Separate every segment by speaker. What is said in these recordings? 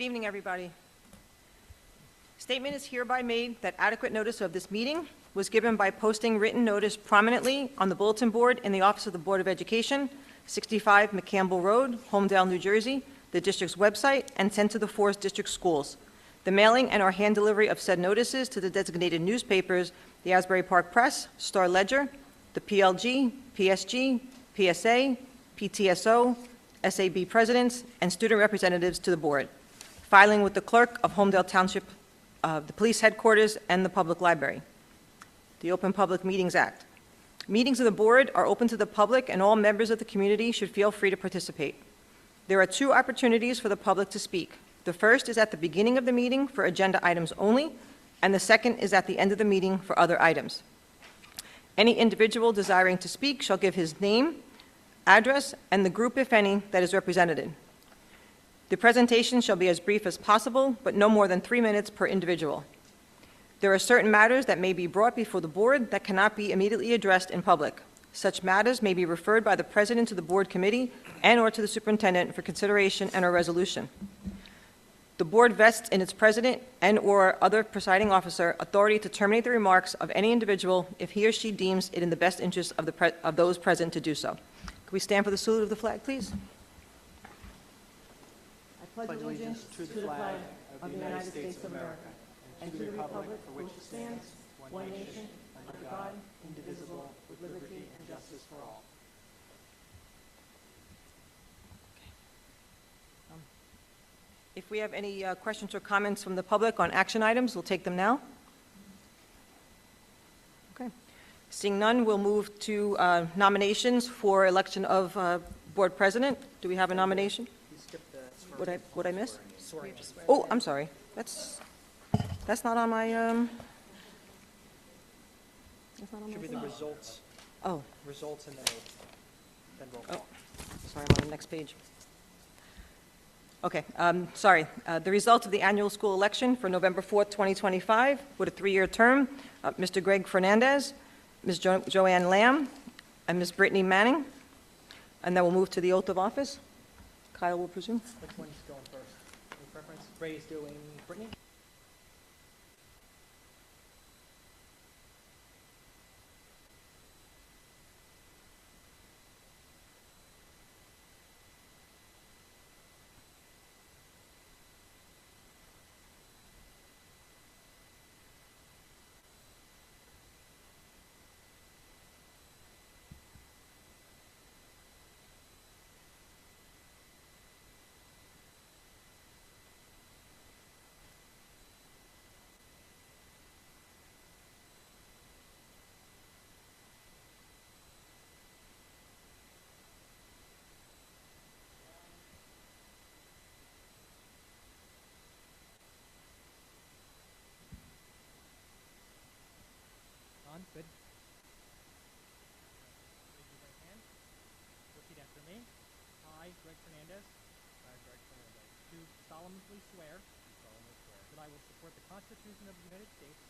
Speaker 1: Good evening, everybody. Statement is hereby made that adequate notice of this meeting was given by posting written notice prominently on the bulletin board in the office of the Board of Education, 65 McCampbell Road, Holmdel, New Jersey, the district's website, and sent to the 4 district schools. The mailing and or hand delivery of said notices to the designated newspapers, the Asbury Park Press, Star Ledger, the PLG, PSG, PSA, PTSO, SAB presidents, and student representatives to the board. Filing with the clerk of Holmdel Township, the police headquarters, and the public library. The Open Public Meetings Act. Meetings of the board are open to the public, and all members of the community should feel free to participate. There are 2 opportunities for the public to speak. The first is at the beginning of the meeting for agenda items only, and the second is at the end of the meeting for other items. Any individual desiring to speak shall give his name, address, and the group, if any, that is represented. The presentation shall be as brief as possible, but no more than 3 minutes per individual. There are certain matters that may be brought before the board that cannot be immediately addressed in public. Such matters may be referred by the president to the board committee and or to the superintendent for consideration and or resolution. The board vests in its president and or other presiding officer authority to terminate the remarks of any individual if he or she deems it in the best interest of those present to do so. Can we stand for the salute of the flag, please? I pledge allegiance to the flag of the United States of America and to the republic for which it stands, one nation, under God, indivisible, with liberty and justice for all. If we have any questions or comments from the public on action items, we'll take them now. Okay. Seeing none, we'll move to nominations for election of board president. Do we have a nomination? Would I miss? Oh, I'm sorry. That's not on my. That's not on
Speaker 2: Should be the results.
Speaker 1: Oh.
Speaker 2: Results and then roll call.
Speaker 1: Sorry, I'm on the next page. Okay, sorry. The results of the annual school election for November 4th, 2025, with a 3-year term, Mr. Greg Fernandez, Ms. Joanne Lamb, and Ms. Brittany Manning. And then we'll move to the oath of office. Kyle will presume.
Speaker 2: Which one's going first? Any preference? Ray is doing Brittany? Good. Raise your right hand. Repeat after me. I, Greg Fernandez. Do solemnly swear. That I will support the Constitution of the United States.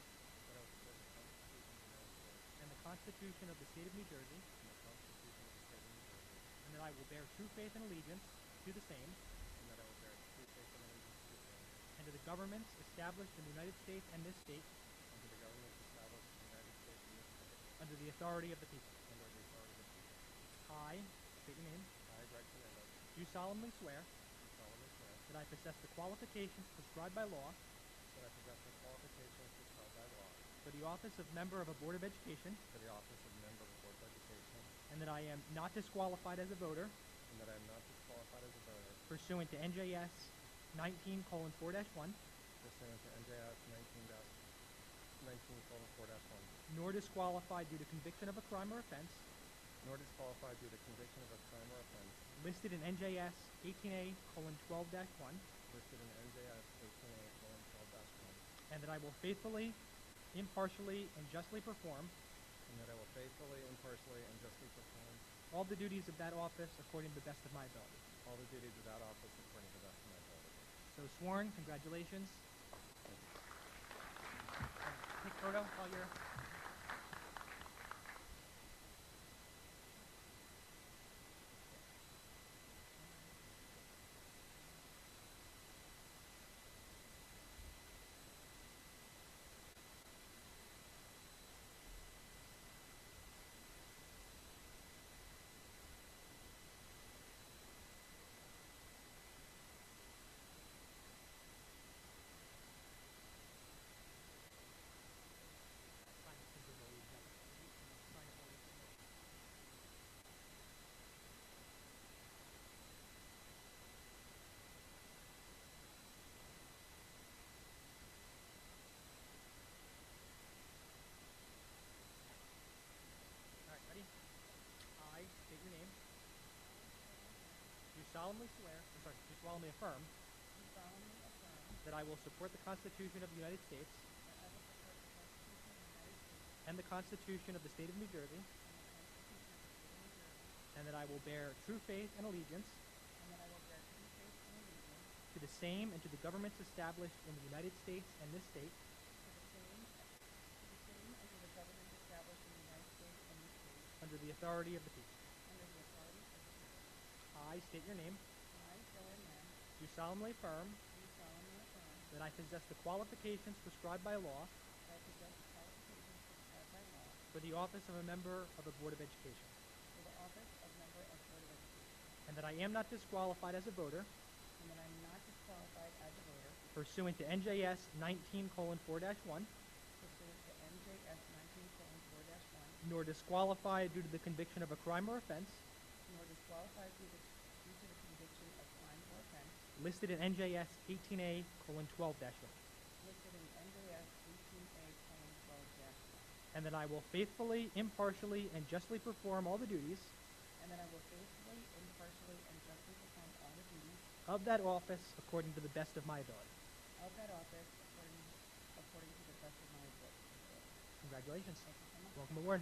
Speaker 2: And the Constitution of the State of New Jersey. And that I will bear true faith and allegiance to the same. And to the governments established in the United States and this state. Under the authority of the people. I, state your name. I, Greg Fernandez. Do solemnly swear. That I possess the qualifications prescribed by law. For the office of member of a Board of Education. And that I am not disqualified as a voter. Pursuant to NJS 19:4-1. Nor disqualified due to conviction of a crime or offense. Listed in NJS 18A:12-1. And that I will faithfully, impartially, and justly perform. All the duties of that office according to the best of my ability. So sworn. Congratulations. Take photo while you're. do solemnly affirm that I will support the Constitution of the United States and the Constitution of the State of New Jersey, and that I will bear true faith and allegiance to the same and to the governments established in the United States and this state under the authority of the people. I state your name. Do solemnly affirm that I possess the qualifications prescribed by law for the office of a member of the Board of Education, and that I am not disqualified as a voter pursuant to NJS 19:4-1, nor disqualified due to the conviction of a crime or offense listed in NJS 18A:12-1, and that I will faithfully, impartially, and justly perform all the duties of that office according to the best of my ability. Congratulations. Welcome aboard.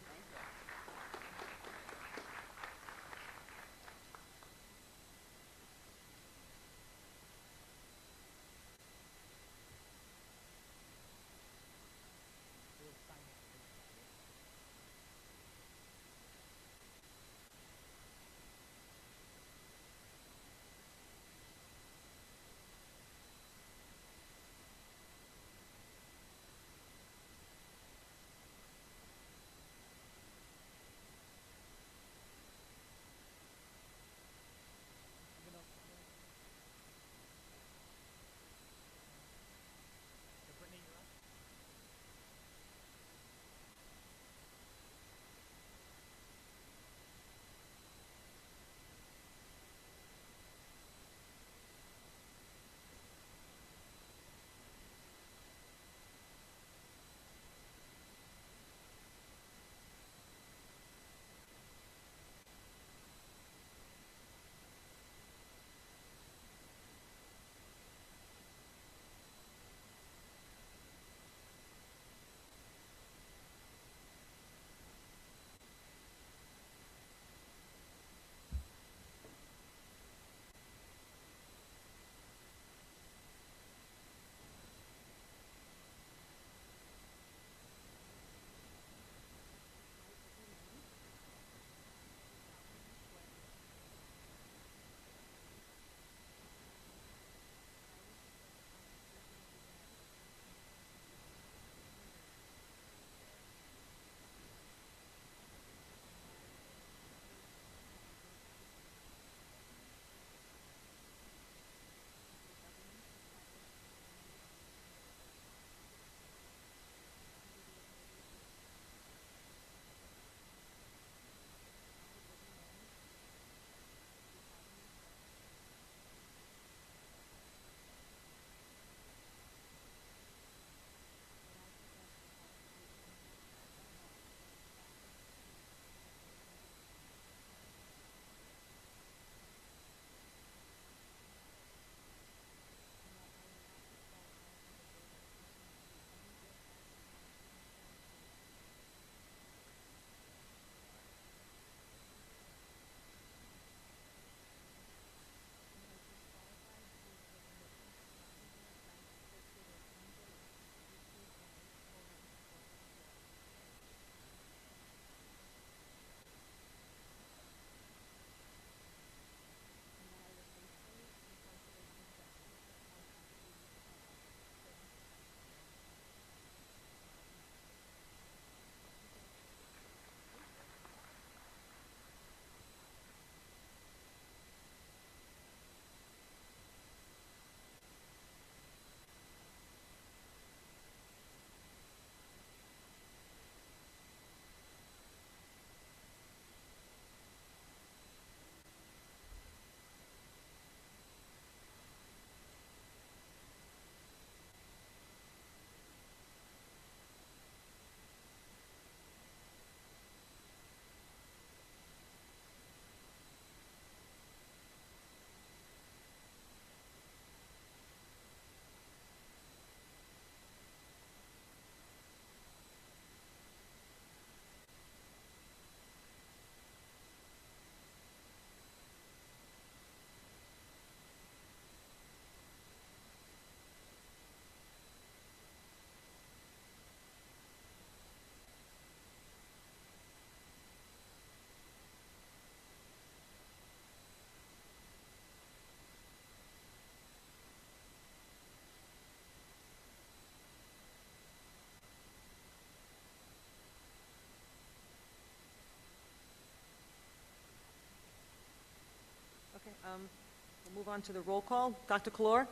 Speaker 1: We'll move on to the roll call. Dr. Kalor?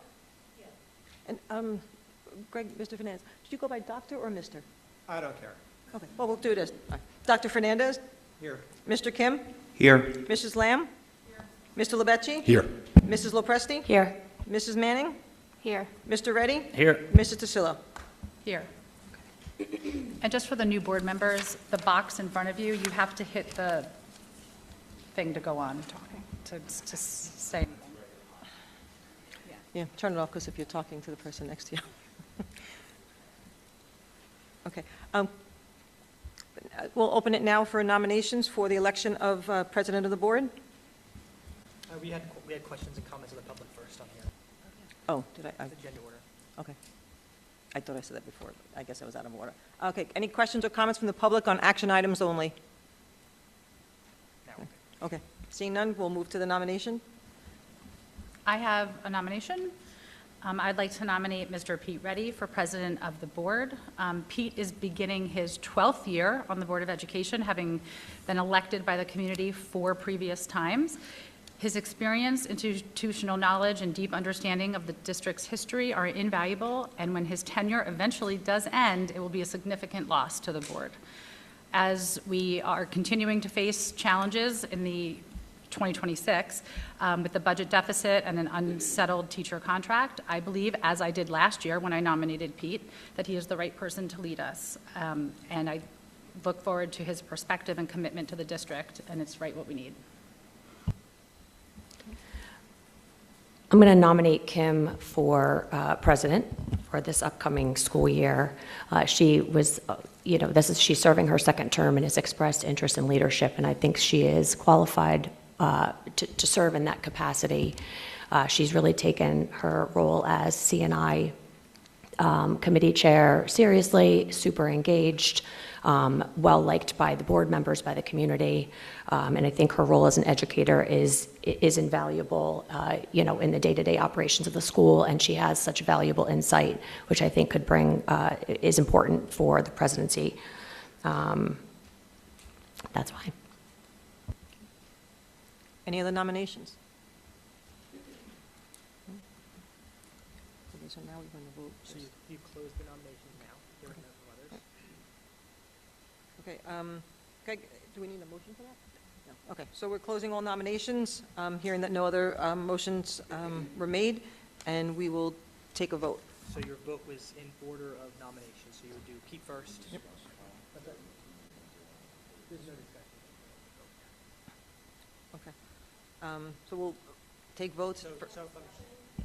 Speaker 1: Yes. And Greg, Mr. Fernandez, did you go by doctor or Mr.?
Speaker 3: I don't care.
Speaker 1: Okay, well, we'll do this. Dr. Fernandez?
Speaker 3: Here.
Speaker 1: Mr. Kim?
Speaker 3: Here.
Speaker 1: Mrs. Lamb? Here. Mr. Lebecci?
Speaker 3: Here.
Speaker 1: Mrs. Lopresti?
Speaker 4: Here.
Speaker 1: Mrs. Manning?
Speaker 4: Here.
Speaker 1: Mr. Reddy?
Speaker 3: Here.
Speaker 1: Mrs. TaSillo?
Speaker 4: Here. And just for the new board members, the box in front of you, you have to hit the thing to go on, to say anything.
Speaker 1: Yeah, turn it off, because if you're talking to the person next to you. Okay. We'll open it now for nominations for the election of President of the Board.
Speaker 2: We had questions and comments of the public first on here.
Speaker 1: Oh, did I?
Speaker 2: Agenda order.
Speaker 1: Okay. I thought I said that before, but I guess I was out of order. Okay, any questions or comments from the public on action items only?
Speaker 2: Now.
Speaker 1: Okay, seeing none, we'll move to the nomination.
Speaker 4: I have a nomination. I'd like to nominate Mr. Pete Reddy for President of the Board. Pete is beginning his 12th year on the Board of Education, having been elected by the community 4 previous times. His experience, institutional knowledge, and deep understanding of the district's history are invaluable, and when his tenure eventually does end, it will be a significant loss to the board. As we are continuing to face challenges in the 2026 with the budget deficit and an unsettled teacher contract, I believe, as I did last year when I nominated Pete, that he is the right person to lead us. And I look forward to his perspective and commitment to the district, and it's right what we need.
Speaker 5: I'm going to nominate Kim for president for this upcoming school year. She was, she's serving her second term and has expressed interest in leadership, and I think she is qualified to serve in that capacity. She's really taken her role as CNI committee chair seriously, super engaged, well liked by the board members, by the community, and I think her role as an educator is invaluable, in the day-to-day operations of the school, and she has such valuable insight, which I think is important for the presidency. That's why.
Speaker 1: Any other nominations? Okay, so now we're going to vote.
Speaker 2: So you close the nominations now. There are no others.
Speaker 1: Okay, Greg, do we need a motion for that? No. Okay, so we're closing all nominations, hearing that no other motions were made, and we will take a vote.
Speaker 2: So your vote was in order of nomination. So you would do Pete first. Yep. There's no discussion.
Speaker 1: Okay. So we'll take votes.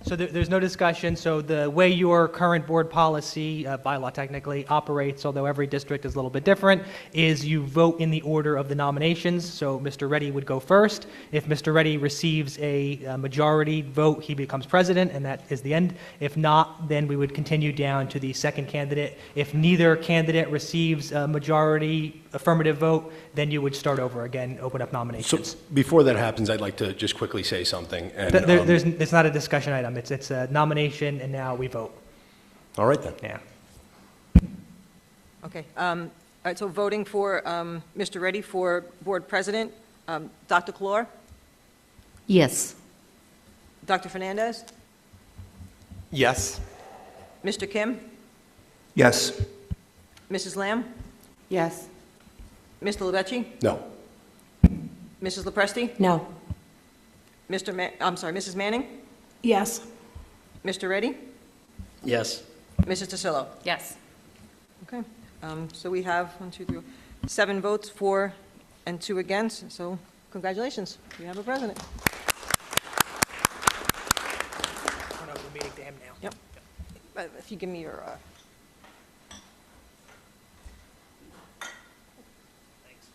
Speaker 2: So there's no discussion. So the way your current board policy, bylaw technically, operates, although every district is a little bit different, is you vote in the order of the nominations. So Mr. Reddy would go first. If Mr. Reddy receives a majority vote, he becomes president, and that is the end. If not, then we would continue down to the second candidate. If neither candidate receives a majority affirmative vote, then you would start over again, open up nominations.
Speaker 6: So before that happens, I'd like to just quickly say something. And,
Speaker 2: it's not a discussion item. It's a nomination, and now we vote.
Speaker 6: All right, then.
Speaker 2: Yeah.
Speaker 1: Okay. All right, so voting for Mr. Reddy for board president, Dr. Kalor,
Speaker 5: Yes.
Speaker 1: Dr. Fernandez,
Speaker 3: Yes.
Speaker 1: Mr. Kim,
Speaker 3: Yes.
Speaker 1: Mrs. Lamb,
Speaker 4: Yes.
Speaker 1: Mr. Lebecci,
Speaker 6: No.
Speaker 1: Mrs. Lopresti,
Speaker 5: No.
Speaker 1: Mrs. Manning,
Speaker 4: Yes.
Speaker 1: Mr. Reddy,
Speaker 6: Yes.
Speaker 1: Mrs. TaSillo.
Speaker 4: Yes.
Speaker 1: Okay, so we have 7 votes for and 2 against, so congratulations, we have a president.
Speaker 2: Turn over the meeting to him now.
Speaker 1: Yep. If you give me your,
Speaker 2: Thanks.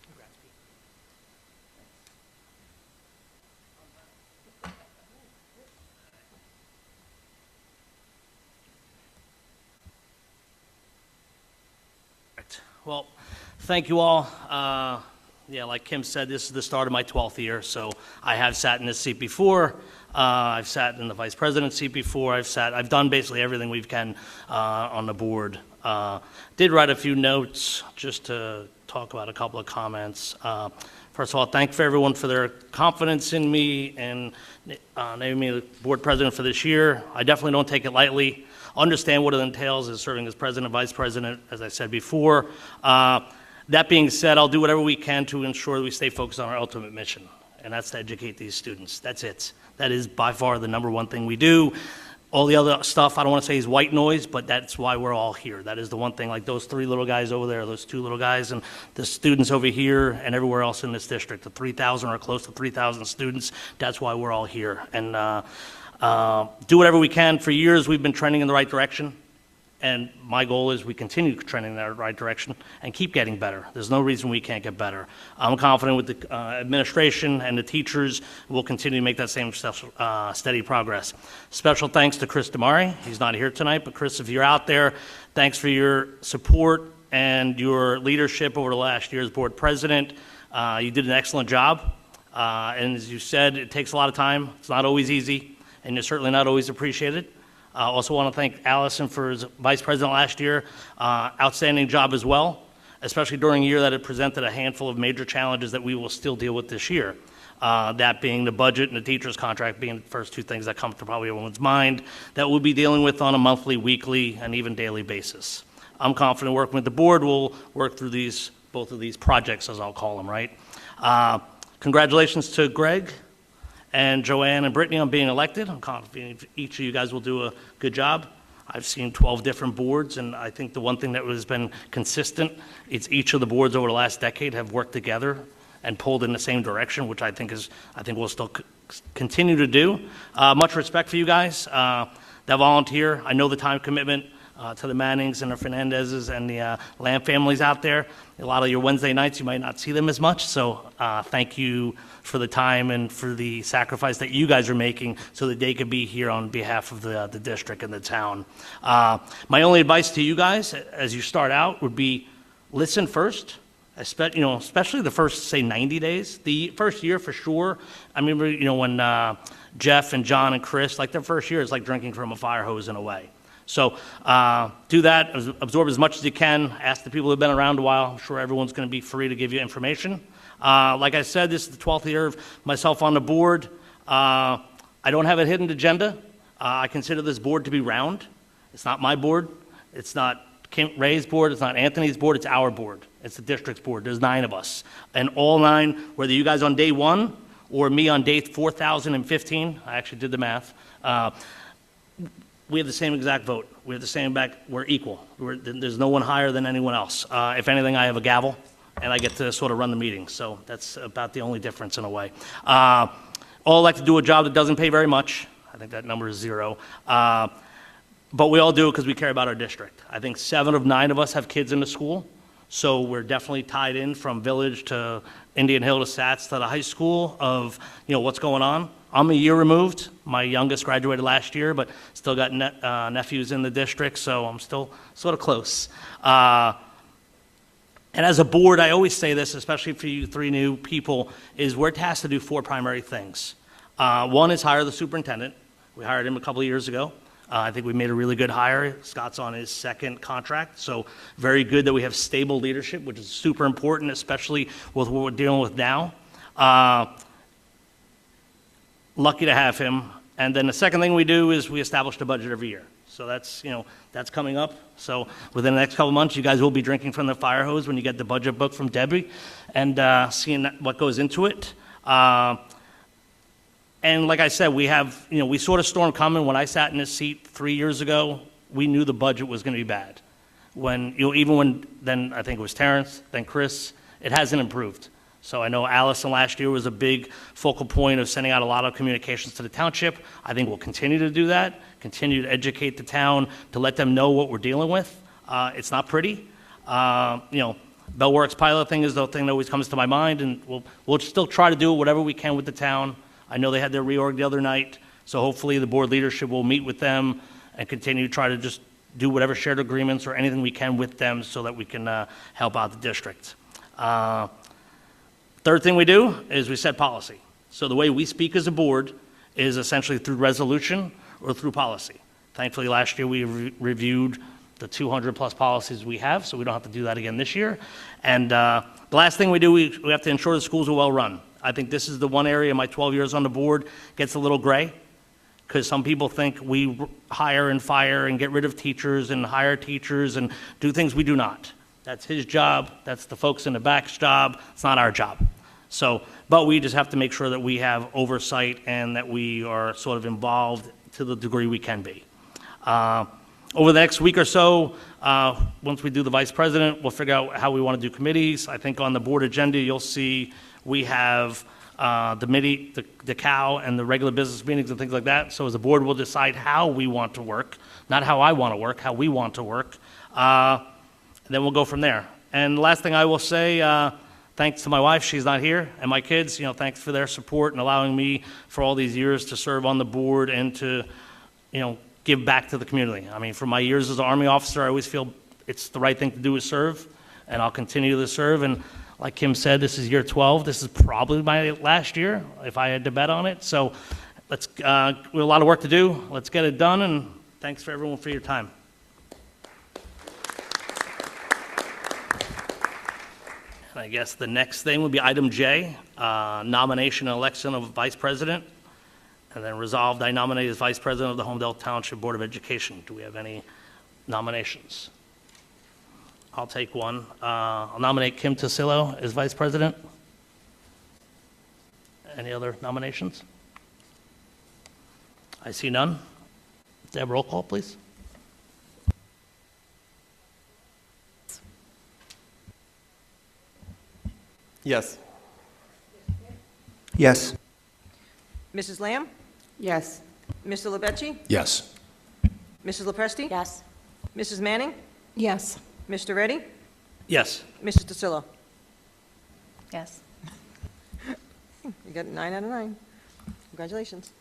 Speaker 2: Congrats, Pete.
Speaker 7: Well, thank you all. Yeah, like Kim said, this is the start of my 12th year, so I have sat in this seat before. I've sat in the vice president seat before. I've done basically everything we can on the board. Did write a few notes just to talk about a couple of comments. First of all, thank for everyone for their confidence in me and naming me the board president for this year. I definitely don't take it lightly. Understand what it entails as serving as president and vice president, as I said before. That being said, I'll do whatever we can to ensure that we stay focused on our ultimate mission, and that's to educate these students. That's it. That is by far the number one thing we do. All the other stuff, I don't want to say is white noise, but that's why we're all here. That is the one thing, like those 3 little guys over there, those 2 little guys, and the students over here and everywhere else in this district, the 3,000 or close to 3,000 students, that's why we're all here. And do whatever we can. For years, we've been trending in the right direction. And my goal is we continue trending in the right direction and keep getting better. There's no reason we can't get better. I'm confident with the administration and the teachers, we'll continue to make that same steady progress. Special thanks to Chris Damari. He's not here tonight, but Chris, if you're out there, thanks for your support and your leadership over the last year as board president. You did an excellent job. And as you said, it takes a lot of time. It's not always easy, and you're certainly not always appreciated. I also want to thank Allison for his vice president last year. Outstanding job as well, especially during a year that it presented a handful of major challenges that we will still deal with this year. That being the budget and the teacher's contract being the first 2 things that come to probably everyone's mind that we'll be dealing with on a monthly, weekly, and even daily basis. I'm confident working with the board, we'll work through both of these projects, as I'll call them, right? Congratulations to Greg and Joanne and Brittany on being elected. I'm confident each of you guys will do a good job. I've seen 12 different boards, and I think the one thing that has been consistent is each of the boards over the last decade have worked together and pulled in the same direction, which I think we'll still continue to do. Much respect for you guys that volunteer. I know the time commitment to the Mannings and the Fernandezes and the Lamb families out there. A lot of your Wednesday nights, you might not see them as much, so thank you for the time and for the sacrifice that you guys are making so that they could be here on behalf of the district and the town. My only advice to you guys as you start out would be listen first, especially the first, say, 90 days. The first year for sure. I remember, when Jeff and John and Chris, like their first year is like drinking from a fire hose in a way. So do that, absorb as much as you can, ask the people who have been around a while. I'm sure everyone's going to be free to give you information. Like I said, this is the 12th year of myself on the board. I don't have a hidden agenda. I consider this board to be round. It's not my board. It's not Kim Ray's board. It's not Anthony's board. It's our board. It's the district's board. There's 9 of us. And all 9, whether you guys on day 1 or me on day 4,015, I actually did the math, we have the same exact vote. We have the same we're equal. There's no one higher than anyone else. If anything, I have a gavel, and I get to sort of run the meeting. So that's about the only difference in a way. All like to do a job that doesn't pay very much. I think that number is 0. But we all do it because we care about our district. I think 7 of 9 of us have kids in the school. So we're definitely tied in from village to Indian Hill to Sats to the high school of, what's going on. I'm a year removed. My youngest graduated last year, but still got nephews in the district, so I'm still sort of close. And as a board, I always say this, especially for you 3 new people, is we're tasked to do 4 primary things. One is hire the superintendent. We hired him a couple of years ago. I think we made a really good hire. Scott's on his 2nd contract, so very good that we have stable leadership, which is super important, especially with what we're dealing with now. Lucky to have him. And then the second thing we do is we establish the budget every year. So that's, that's coming up. So within the next couple of months, you guys will be drinking from the fire hose when you get the budget book from Debbie and seeing what goes into it. And like I said, we have, we sort of storm coming. When I sat in this seat 3 years ago, we knew the budget was going to be bad. Even when then I think it was Terrence, then Chris, it hasn't improved. So I know Allison last year was a big focal point of sending out a lot of communications to the township. I think we'll continue to do that, continue to educate the town to let them know what we're dealing with. It's not pretty. Bellworks pilot thing is the thing that always comes to my mind, and we'll still try to do whatever we can with the town. I know they had their reorg the other night, so hopefully the board leadership will meet with them and continue to try to just do whatever shared agreements or anything we can with them so that we can help out the district. Third thing we do is we set policy. So the way we speak as a board is essentially through resolution or through policy. Thankfully, last year we reviewed the 200-plus policies we have, so we don't have to do that again this year. And the last thing we do, we have to ensure the schools are well-run. I think this is the one area in my 12 years on the board gets a little gray, because some people think we hire and fire and get rid of teachers and hire teachers and do things we do not. That's his job. That's the folks in the back's job. It's not our job. So, but we just have to make sure that we have oversight and that we are sort of involved to the degree we can be. Over the next week or so, once we do the vice president, we'll figure out how we want to do committees. I think on the board agenda, you'll see we have the cow and the regular business meetings and things like that. So as a board, we'll decide how we want to work, not how I want to work, how we want to work. Then we'll go from there. And the last thing I will say, thanks to my wife, she's not here, and my kids, thanks for their support and allowing me for all these years to serve on the board and to, give back to the community. I mean, for my years as an Army officer, I always feel it's the right thing to do is serve, and I'll continue to serve. And like Kim said, this is year 12. This is probably my last year, if I had to bet on it. So we have a lot of work to do. Let's get it done, and thanks for everyone for your time. I guess the next thing would be item J, nomination and election of vice president. And then resolved, I nominate as vice president of the Holmdel Township Board of Education. Do we have any nominations? I'll take one. I'll nominate Kim Tasillo as vice president. Any other nominations? I see none. Deb, roll call, please.
Speaker 3: Yes.
Speaker 1: Yes. Mrs. Lamb?
Speaker 8: Yes.
Speaker 1: Mr. Lepecci?
Speaker 6: Yes.
Speaker 1: Mrs. Lepresti?
Speaker 5: Yes.
Speaker 1: Mrs. Manning?
Speaker 8: Yes.
Speaker 1: Mr. Reddy?
Speaker 7: Yes.
Speaker 1: Mrs. Tasillo?
Speaker 4: Yes.
Speaker 1: You got 9 out of 9. Congratulations.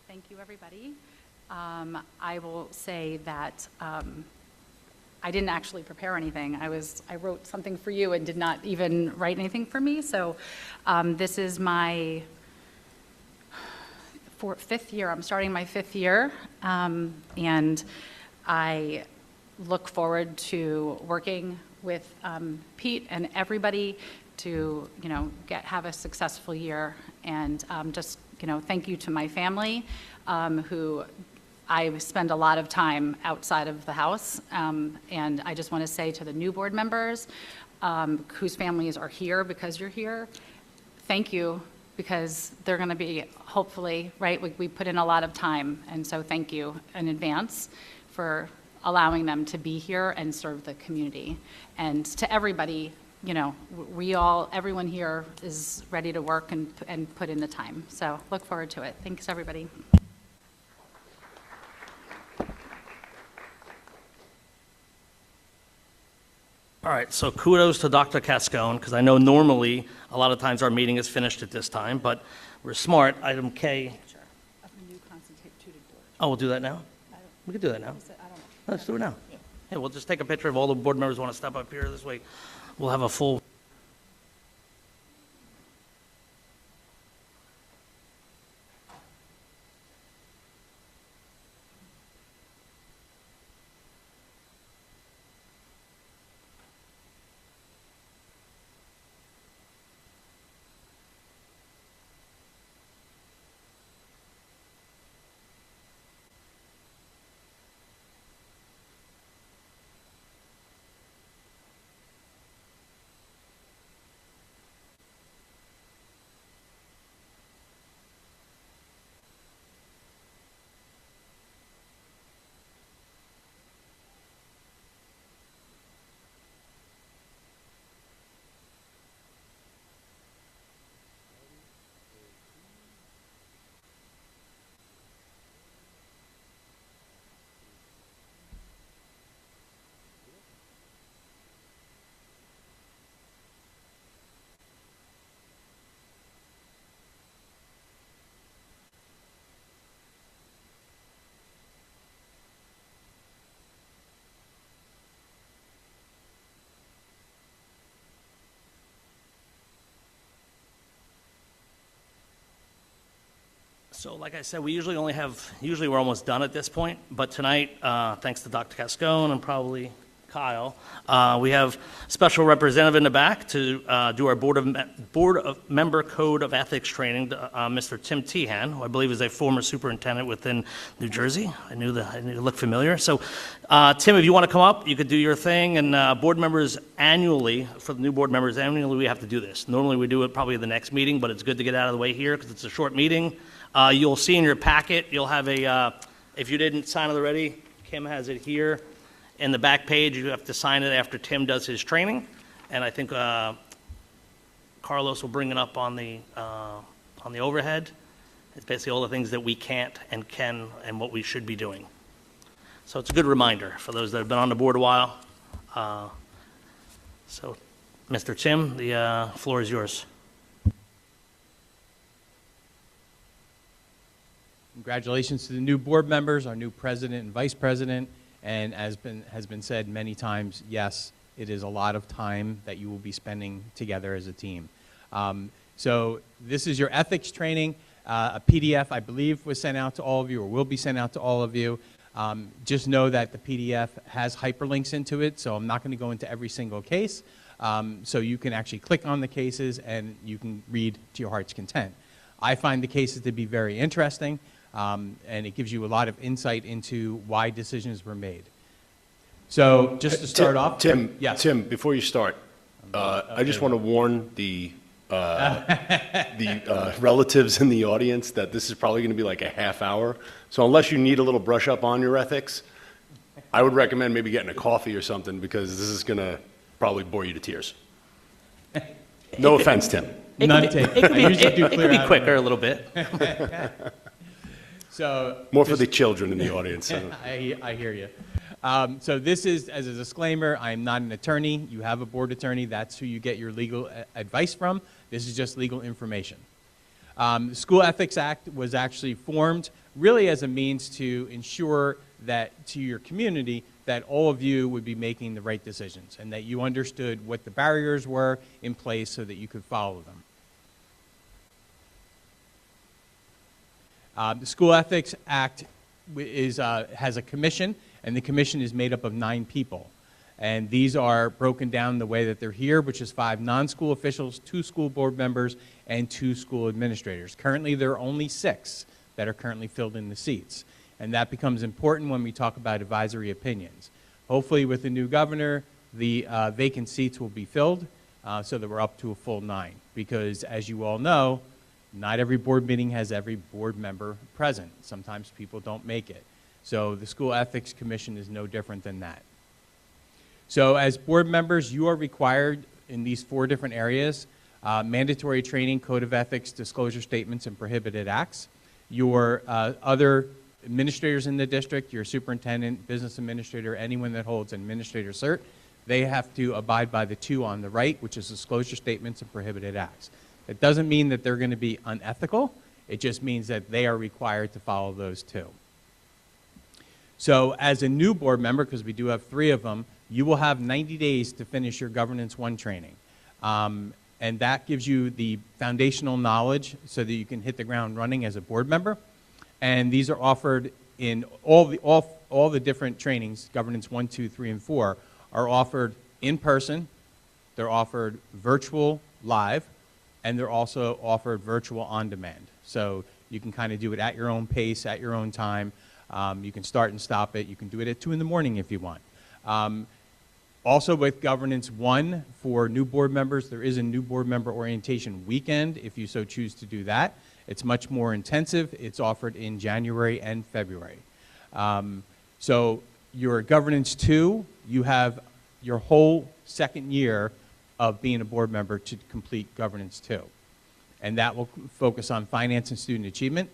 Speaker 4: Thank you, everybody. I will say that I didn't actually prepare anything. I wrote something for you and did not even write anything for me. So this is my fifth year. I'm starting my 5th year, and I look forward to working with Pete and everybody to have a successful year. And just thank you to my family, who I spend a lot of time outside of the house. And I just want to say to the new board members whose families are here because you're here, thank you, because they're going to be, hopefully, right, we put in a lot of time. And so thank you in advance for allowing them to be here and serve the community. And to everybody, everyone here is ready to work and put in the time. So look forward to it. Thanks, everybody.
Speaker 7: All right, so kudos to Dr. Cascone, because I know normally a lot of times our meeting is finished at this time, but we're smart. Item K. Oh, we'll do that now? We can do that now. Let's do it now. Yeah, we'll just take a picture of all the board members who want to step up here this way. We'll have a full. So like I said, usually we're almost done at this point, but tonight, thanks to Dr. Cascone and probably Kyle, we have special representative in the back to do our Board of Member Code of Ethics training, Mr. Tim Tehan, who I believe is a former superintendent within New Jersey. I knew it looked familiar. So Tim, if you want to come up, you could do your thing, and board members annually, for the new board members annually, we have to do this. Normally we do it probably the next meeting, but it's good to get out of the way here because it's a short meeting. You'll see in your packet, you'll have if you didn't sign it already, Kim has it here. In the back page, you have to sign it after Tim does his training. And I think Carlos will bring it up on the overhead. It's basically all the things that we can't and can and what we should be doing. So it's a good reminder for those that have been on the board a while. So, Mr. Tim, the floor is yours.
Speaker 8: Congratulations to the new board members, our new president and vice president, and as has been said many times, yes, it is a lot of time that you will be spending together as a team. So this is your ethics training. A PDF, I believe, was sent out to all of you or will be sent out to all of you. Just know that the PDF has hyperlinks into it, so I'm not going to go into every single case. So you can actually click on the cases and you can read to your heart's content. I find the cases to be very interesting. And it gives you a lot of insight into why decisions were made. So just to start off,
Speaker 6: Tim,
Speaker 8: yes.
Speaker 6: Tim, before you start, I just want to warn the relatives in the audience that this is probably going to be like a half hour. So unless you need a little brush up on your ethics, I would recommend maybe getting a coffee or something because this is going to probably bore you to tears. No offense, Tim.
Speaker 8: None taken.
Speaker 7: It could be quicker a little bit.
Speaker 8: So
Speaker 6: More for the children in the audience.
Speaker 8: I hear you. So this is, as a disclaimer, I am not an attorney. You have a board attorney. That's who you get your legal advice from. This is just legal information. The School Ethics Act was actually formed really as a means to ensure that to your community that all of you would be making the right decisions and that you understood what the barriers were in place so that you could follow them. The School Ethics Act has a commission, and the commission is made up of 9 people. And these are broken down the way that they're here, which is 5 non-school officials, 2 school board members, and 2 school administrators. Currently, there are only 6 that are currently filled in the seats. And that becomes important when we talk about advisory opinions. Hopefully, with the new governor, the vacant seats will be filled so that we're up to a full 9. Because, as you all know, not every board meeting has every board member present. Sometimes people don't make it. So the School Ethics Commission is no different than that. So as board members, you are required in these 4 different areas, mandatory training, code of ethics, disclosure statements, and prohibited acts. Your other administrators in the district, your superintendent, business administrator, anyone that holds an administrator cert, they have to abide by the 2 on the right, which is disclosure statements and prohibited acts. It doesn't mean that they're going to be unethical. It just means that they are required to follow those 2. So as a new board member, because we do have 3 of them, you will have 90 days to finish your Governance 1 training. And that gives you the foundational knowledge so that you can hit the ground running as a board member. And these are offered in all the different trainings, Governance 1, 2, 3, and 4, are offered in person. They're offered virtual live. And they're also offered virtual on demand. So you can kind of do it at your own pace, at your own time. You can start and stop it. You can do it at 2 in the morning if you want. Also with Governance 1 for new board members, there is a new board member orientation weekend if you so choose to do that. It's much more intensive. It's offered in January and February. So your Governance 2, you have your whole second year of being a board member to complete Governance 2. And that will focus on finance and student achievement.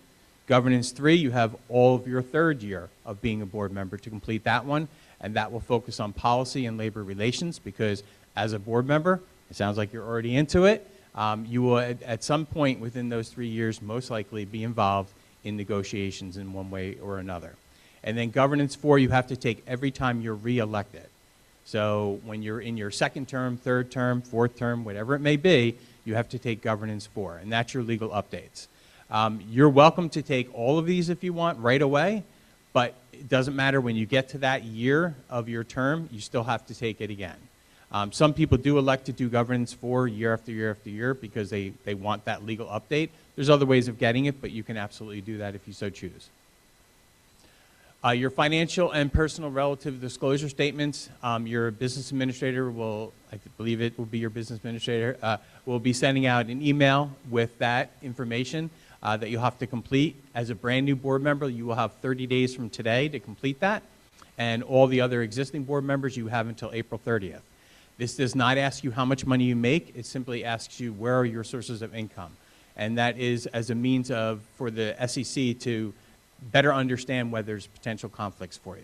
Speaker 8: Governance 3, you have all of your third year of being a board member to complete that one, and that will focus on policy and labor relations because as a board member, it sounds like you're already into it, you will at some point within those 3 years most likely be involved in negotiations in one way or another. And then Governance 4, you have to take every time you're re-elected. So when you're in your second term, third term, fourth term, whatever it may be, you have to take Governance 4, and that's your legal updates. You're welcome to take all of these if you want right away, but it doesn't matter when you get to that year of your term, you still have to take it again. Some people do elect to do governance for year after year after year because they want that legal update. There's other ways of getting it, but you can absolutely do that if you so choose. Your financial and personal relative disclosure statements, your business administrator will, I believe it will be your business administrator, will be sending out an email with that information that you'll have to complete. As a brand new board member, you will have 30 days from today to complete that. And all the other existing board members, you have until April 30th. This does not ask you how much money you make. It simply asks you where are your sources of income. And that is as a means of, for the SEC to better understand whether there's potential conflicts for you.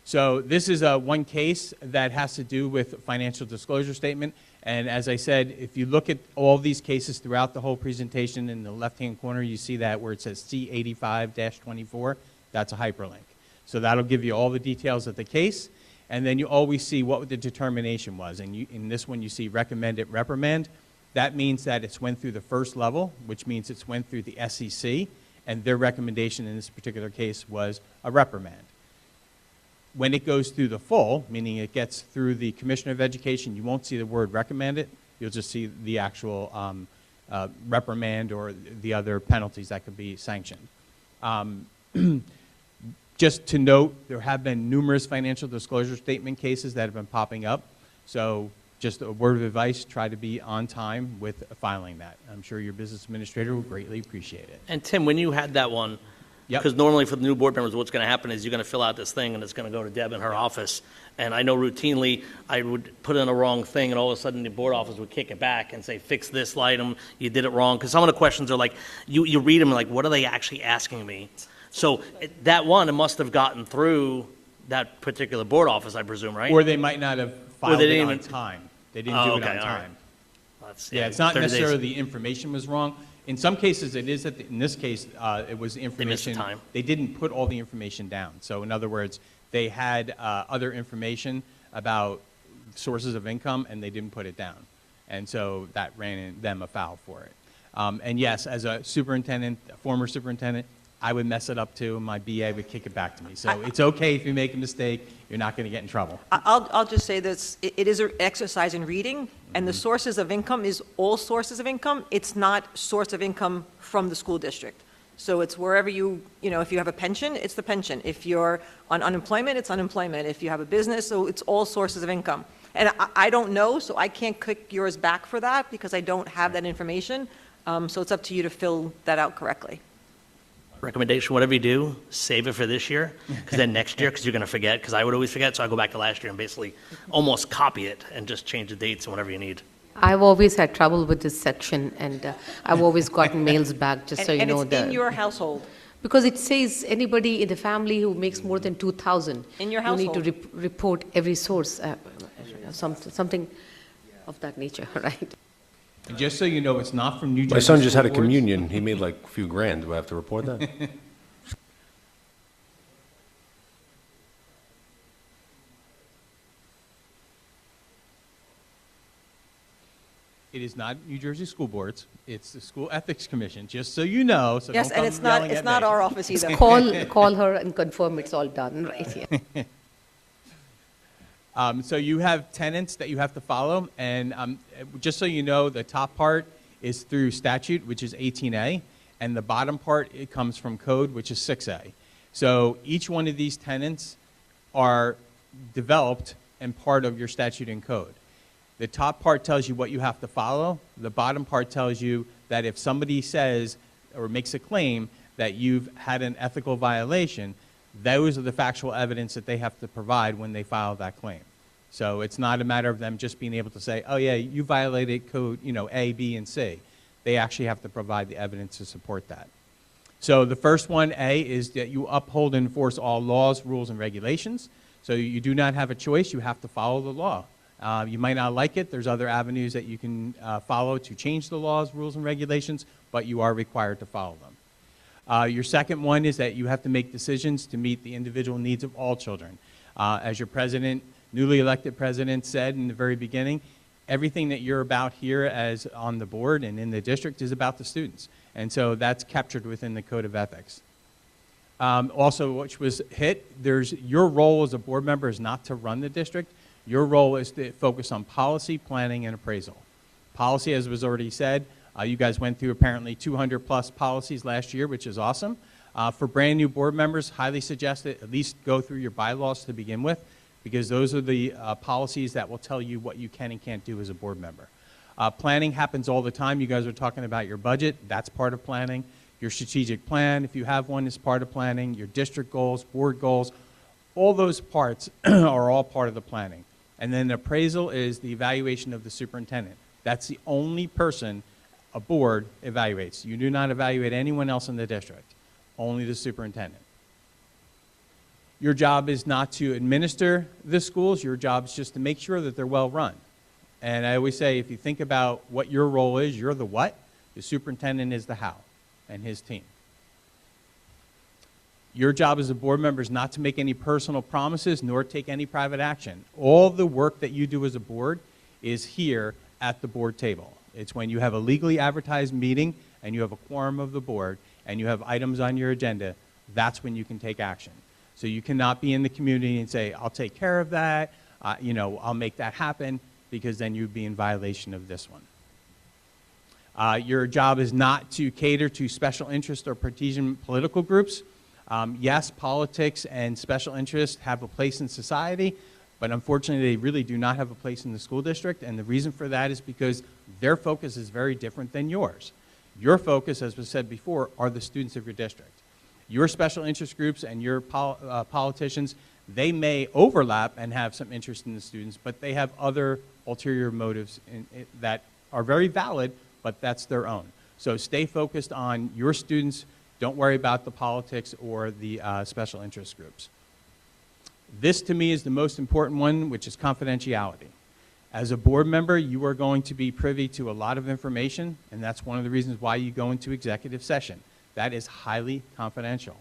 Speaker 8: So this is one case that has to do with financial disclosure statement. And as I said, if you look at all these cases throughout the whole presentation, in the left-hand corner, you see that where it says C85-24, that's a hyperlink. So that'll give you all the details of the case. And then you always see what the determination was. And in this one, you see recommended reprimand. That means that it's went through the first level, which means it's went through the SEC. And their recommendation in this particular case was a reprimand. When it goes through the full, meaning it gets through the Commissioner of Education, you won't see the word recommended. You'll just see the actual reprimand or the other penalties that could be sanctioned. Just to note, there have been numerous financial disclosure statement cases that have been popping up. So just a word of advice, try to be on time with filing that. I'm sure your business administrator will greatly appreciate it.
Speaker 7: And Tim, when you had that one,
Speaker 8: Yep.
Speaker 7: because normally for the new board members, what's going to happen is you're going to fill out this thing and it's going to go to Deb in her office. And I know routinely I would put in a wrong thing and all of a sudden the board office would kick it back and say, fix this item, you did it wrong. Because some of the questions are like, you read them and like, what are they actually asking me? So that one, it must have gotten through that particular board office, I presume, right?
Speaker 8: Or they might not have filed
Speaker 7: they
Speaker 8: it
Speaker 7: didn't
Speaker 8: on
Speaker 7: even-
Speaker 8: time. They didn't do it
Speaker 7: okay,
Speaker 8: on
Speaker 7: all right.
Speaker 8: time.
Speaker 7: That's-
Speaker 8: Yeah, it's not
Speaker 7: 30 days.
Speaker 8: necessarily the information was wrong. In some cases, it is. In this case, it was the information.
Speaker 7: missed the time.
Speaker 8: They didn't put all the information down. So in other words, they had other information about sources of income, and they didn't put it down. And so that ran them afoul for it. And yes, as a superintendent, a former superintendent, I would mess it up too, and my BA would kick it back to me. So it's okay if you make a mistake. You're not going to get in trouble.
Speaker 1: I'll just say this, it is an exercise in reading, and the sources of income is all sources of income. It's not source of income from the school district. So it's wherever if you have a pension, it's the pension. If you're on unemployment, it's unemployment. If you have a business, so it's all sources of income. And I don't know, so I can't kick yours back for that because I don't have that information. So it's up to you to fill that out correctly.
Speaker 7: Recommendation, whatever you do, save it for this year, because then next year, because you're going to forget, because I would always forget, so I go back to last year and basically almost copy it and just change the dates and whatever you need.
Speaker 9: I've always had trouble with this section, and I've always gotten mails back, just so you know.
Speaker 1: And it's in your household.
Speaker 9: Because it says anybody in the family who makes more than 2,000.
Speaker 1: In your
Speaker 9: You need to
Speaker 1: household.
Speaker 9: report every source, something of that nature, right?
Speaker 8: And just so you know, it's not from New Jersey.
Speaker 6: My son just had a
Speaker 8: School Boards.
Speaker 6: communion. He made like a few grand. Do I have to report that?
Speaker 8: It is not New Jersey School Boards. It's the School Ethics Commission, just so you know. So
Speaker 1: Yes,
Speaker 8: don't
Speaker 1: and
Speaker 8: come
Speaker 1: it's not,
Speaker 8: yelling
Speaker 1: it's
Speaker 8: at
Speaker 1: not
Speaker 8: me.
Speaker 1: our office either.
Speaker 9: Call her and confirm it's all done, right? Yeah.
Speaker 8: So you have tenants that you have to follow, and just so you know, the top part is through statute, which is 18A, and the bottom part, it comes from code, which is 6A. So each one of these tenants are developed and part of your statute and code. The top part tells you what you have to follow. The bottom part tells you that if somebody says or makes a claim that you've had an ethical violation, those are the factual evidence that they have to provide when they file that claim. So it's not a matter of them just being able to say, oh yeah, you violated code, A, B, and C. They actually have to provide the evidence to support that. So the first one, A, is that you uphold and enforce all laws, rules, and regulations. So you do not have a choice. You have to follow the law. You might not like it. There's other avenues that you can follow to change the laws, rules, and regulations, but you are required to follow them. Your second one is that you have to make decisions to meet the individual needs of all children. As your president, newly elected president, said in the very beginning, everything that you're about here as on the board and in the district is about the students. And so that's captured within the Code of Ethics. Also, which was hit, your role as a board member is not to run the district. Your role is to focus on policy, planning, and appraisal. Policy, as was already said, you guys went through apparently 200 plus policies last year, which is awesome. For brand new board members, highly suggest that at least go through your bylaws to begin with, because those are the policies that will tell you what you can and can't do as a board member. Planning happens all the time. You guys are talking about your budget. That's part of planning. Your strategic plan, if you have one, is part of planning. Your district goals, board goals, all those parts are all part of the planning. And then appraisal is the evaluation of the superintendent. That's the only person a board evaluates. You do not evaluate anyone else in the district, only the superintendent. Your job is not to administer the schools. Your job is just to make sure that they're well run. And I always say, if you think about what your role is, you're the what, the superintendent is the how, and his team. Your job as a board member is not to make any personal promises nor take any private action. All the work that you do as a board is here at the board table. It's when you have a legally advertised meeting and you have a quorum of the board and you have items on your agenda, that's when you can take action. So you cannot be in the community and say, I'll take care of that, I'll make that happen, because then you'd be in violation of this one. Your job is not to cater to special interest or partisan political groups. Yes, politics and special interests have a place in society, but unfortunately they really do not have a place in the school district, and the reason for that is because their focus is very different than yours. Your focus, as was said before, are the students of your district. Your special interest groups and your politicians, they may overlap and have some interest in the students, but they have other ulterior motives that are very valid, but that's their own. So stay focused on your students. Don't worry about the politics or the special interest groups. This, to me, is the most important one, which is confidentiality. As a board member, you are going to be privy to a lot of information, and that's one of the reasons why you go into executive session. That is highly confidential.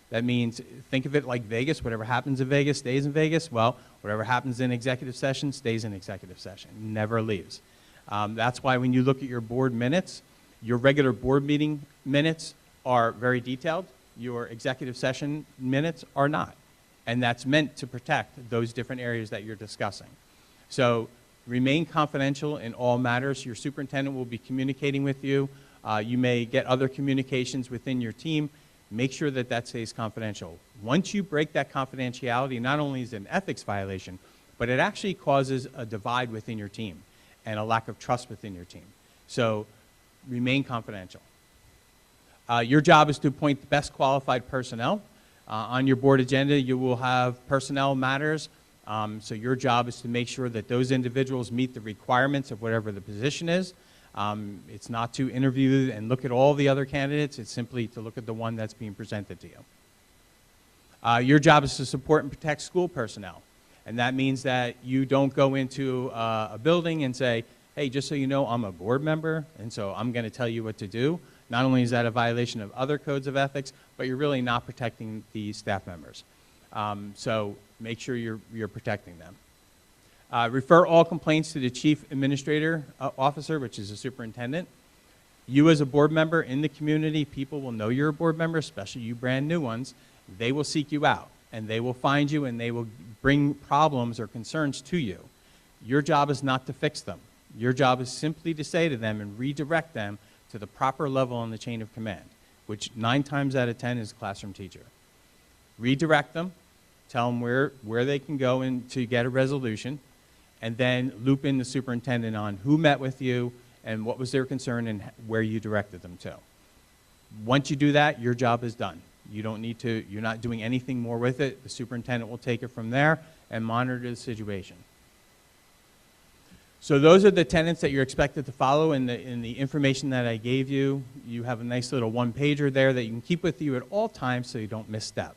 Speaker 8: That means, think of it like Vegas. Whatever happens in Vegas stays in Vegas. Well, whatever happens in executive session stays in executive session. Never leaves. That's why when you look at your board minutes, your regular board meeting minutes are very detailed. Your executive session minutes are not. And that's meant to protect those different areas that you're discussing. So remain confidential in all matters. Your superintendent will be communicating with you. You may get other communications within your team. Make sure that that stays confidential. Once you break that confidentiality, not only is it an ethics violation, but it actually causes a divide within your team and a lack of trust within your team. So remain confidential. Your job is to appoint the best qualified personnel. On your board agenda, you will have personnel matters. So your job is to make sure that those individuals meet the requirements of whatever the position is. It's not to interview and look at all the other candidates. It's simply to look at the one that's being presented to you. Your job is to support and protect school personnel. And that means that you don't go into a building and say, hey, just so you know, I'm a board member, and so I'm going to tell you what to do. Not only is that a violation of other codes of ethics, but you're really not protecting the staff members. So make sure you're protecting them. Refer all complaints to the chief administrator officer, which is the superintendent. You as a board member in the community, people will know you're a board member, especially you brand new ones. They will seek you out, and they will find you, and they will bring problems or concerns to you. Your job is not to fix them. Your job is simply to say to them and redirect them to the proper level on the chain of command, which 9 times out of 10 is a classroom teacher. Redirect them, tell them where they can go in to get a resolution, and then loop in the superintendent on who met with you and what was their concern and where you directed them to. Once you do that, your job is done. You don't need to, you're not doing anything more with it. The superintendent will take it from there and monitor the situation. So those are the tenets that you're expected to follow in the information that I gave you. You have a nice little one-pager there that you can keep with you at all times so you don't misstep.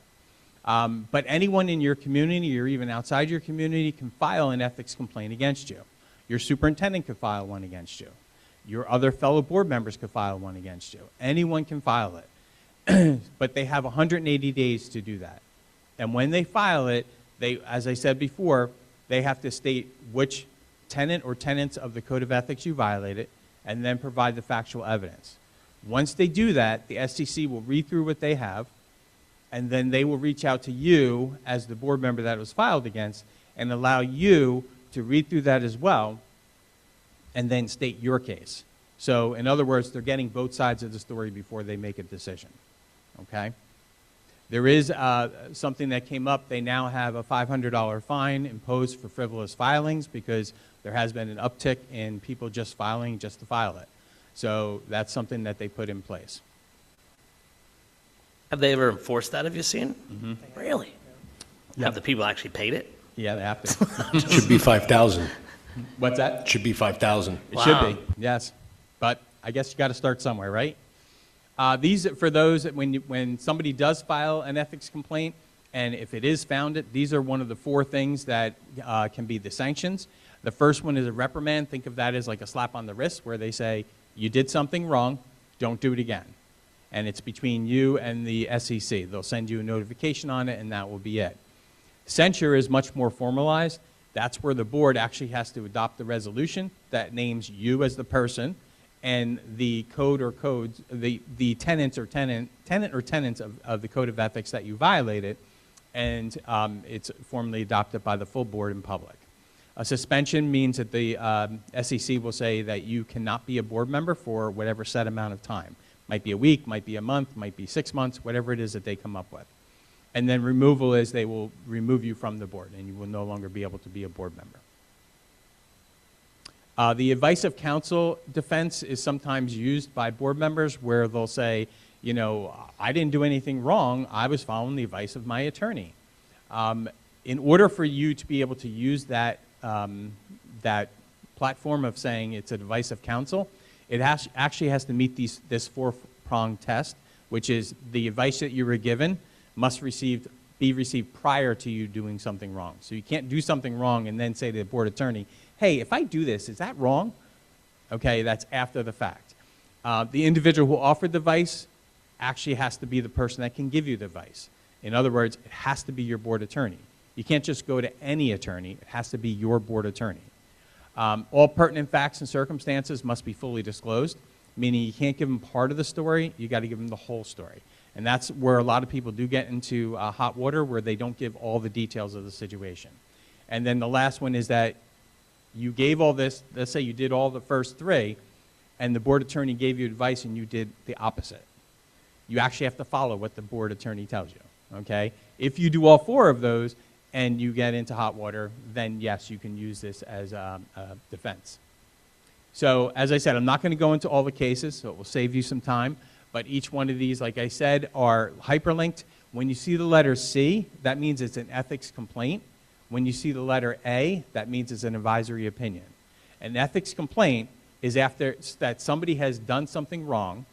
Speaker 8: But anyone in your community or even outside your community can file an ethics complaint against you. Your superintendent could file one against you. Your other fellow board members could file one against you. Anyone can file it. But they have 180 days to do that. And when they file it, they, as I said before, they have to state which tenant or tenets of the Code of Ethics you violated and then provide the factual evidence. Once they do that, the SEC will read through what they have, and then they will reach out to you as the board member that it was filed against and allow you to read through that as well and then state your case. So in other words, they're getting both sides of the story before they make a decision, okay? There is something that came up. They now have a $500 fine imposed for frivolous filings because there has been an uptick in people just filing just to file it. So that's something that they put in place.
Speaker 7: Have they ever enforced that, have you seen? Really?
Speaker 8: Yeah.
Speaker 7: Have the people actually paid it?
Speaker 8: Yeah, they have to.
Speaker 6: Should be 5,000.
Speaker 8: What's that?
Speaker 6: Should be 5,000.
Speaker 8: It
Speaker 7: Wow.
Speaker 8: should be, yes. But I guess you got to start somewhere, right? These, for those, that when somebody does file an ethics complaint, and if it is found, these are one of the 4 things that can be the sanctions. The first one is a reprimand. Think of that as like a slap on the wrist where they say, you did something wrong, don't do it again. And it's between you and the SEC. They'll send you a notification on it, and that will be it. Censure is much more formalized. That's where the board actually has to adopt the resolution that names you as the person and the code or codes, the tenant or tenants of the code of ethics that you violated, and it's formally adopted by the full board in public. A suspension means that the SEC will say that you cannot be a board member for whatever set amount of time. Might be a week, might be a month, might be 6 months, whatever it is that they come up with. And then removal is they will remove you from the board, and you will no longer be able to be a board member. The advice of counsel defense is sometimes used by board members where they'll say, you know, I didn't do anything wrong. I was following the advice of my attorney. In order for you to be able to use that, that platform of saying it's an advice of counsel, it actually has to meet this 4-pronged test, which is the advice that you were given must be received prior to you doing something wrong. So you can't do something wrong and then say to the board attorney, hey, if I do this, is that wrong? Okay, that's after the fact. The individual who offered the advice actually has to be the person that can give you the advice. In other words, it has to be your board attorney. You can't just go to any attorney. It has to be your board attorney. All pertinent facts and circumstances must be fully disclosed, meaning you can't give them part of the story. You got to give them the whole story. And that's where a lot of people do get into hot water, where they don't give all the details of the situation. And then the last one is that you gave all this, let's say you did all the first 3, and the board attorney gave you advice and you did the opposite. You actually have to follow what the board attorney tells you, okay? If you do all 4 of those and you get into hot water, then yes, you can use this as a defense. So as I said, I'm not going to go into all the cases, so it will save you some time. But each one of these, like I said, are hyperlinked. When you see the letter C, that means it's an ethics complaint. When you see the letter A, that means it's an advisory opinion. An ethics complaint is after that somebody has done something wrong,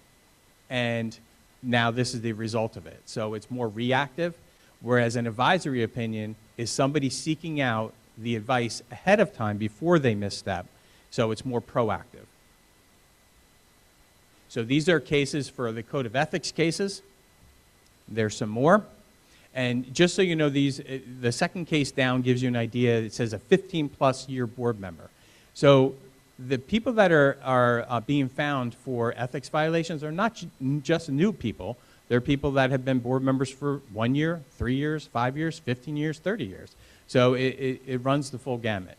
Speaker 8: and now this is the result of it. So it's more reactive, whereas an advisory opinion is somebody seeking out the advice ahead of time before they misstep, so it's more proactive. So these are cases for the Code of Ethics cases. There's some more. And just so you know, the second case down gives you an idea. It says a 15-plus year board member. So the people that are being found for ethics violations are not just new people. They're people that have been board members for 1 year, 3 years, 5 years, 15 years, 30 years. So it runs the full gamut.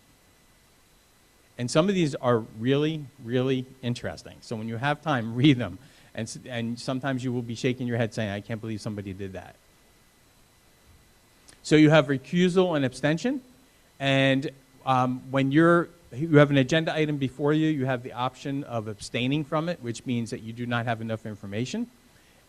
Speaker 8: And some of these are really, really interesting. So when you have time, read them. And sometimes you will be shaking your head saying, I can't believe somebody did that. So you have recusal and abstention. And when you have an agenda item before you, you have the option of abstaining from it, which means that you do not have enough information.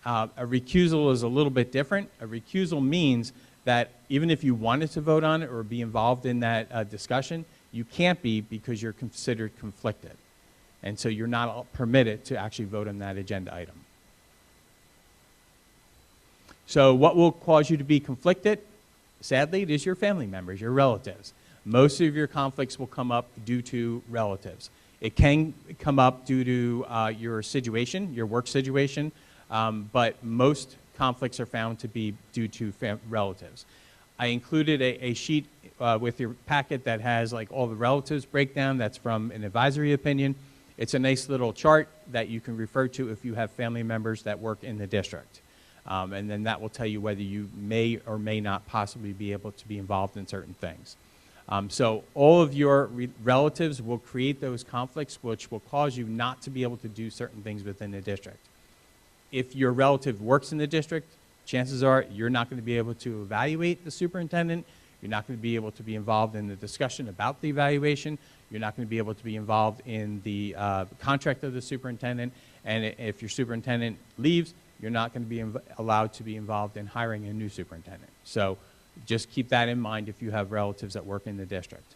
Speaker 8: A recusal is a little bit different. A recusal means that even if you wanted to vote on it or be involved in that discussion, you can't be because you're considered conflicted. And so you're not permitted to actually vote on that agenda item. So what will cause you to be conflicted? Sadly, it is your family members, your relatives. Most of your conflicts will come up due to relatives. It can come up due to your situation, your work situation, but most conflicts are found to be due to relatives. I included a sheet with your packet that has like all the relatives breakdown. That's from an advisory opinion. It's a nice little chart that you can refer to if you have family members that work in the district. And then that will tell you whether you may or may not possibly be able to be involved in certain things. So all of your relatives will create those conflicts, which will cause you not to be able to do certain things within the district. If your relative works in the district, chances are you're not going to be able to evaluate the superintendent. You're not going to be able to be involved in the discussion about the evaluation. You're not going to be able to be involved in the contract of the superintendent. And if your superintendent leaves, you're not going to be allowed to be involved in hiring a new superintendent. So just keep that in mind if you have relatives that work in the district.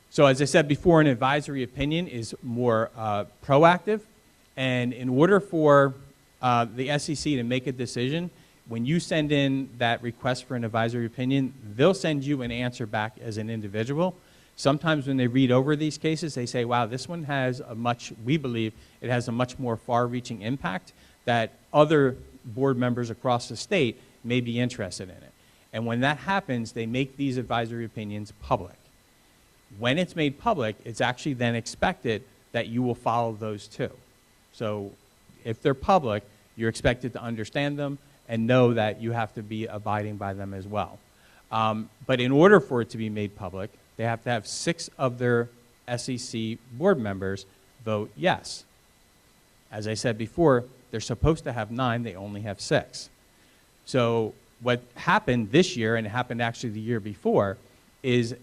Speaker 8: So as I said before, an advisory opinion is more proactive. And in order for the SEC to make a decision, when you send in that request for an advisory opinion, they'll send you an answer back as an individual. Sometimes when they read over these cases, they say, wow, this one has we believe it has a much more far-reaching impact that other board members across the state may be interested in it. And when that happens, they make these advisory opinions public. When it's made public, it's actually then expected that you will follow those too. So if they're public, you're expected to understand them and know that you have to be abiding by them as well. But in order for it to be made public, they have to have 6 of their SEC board members vote yes. As I said before, they're supposed to have 9, they only have 6. So what happened this year, and it happened actually the year before, is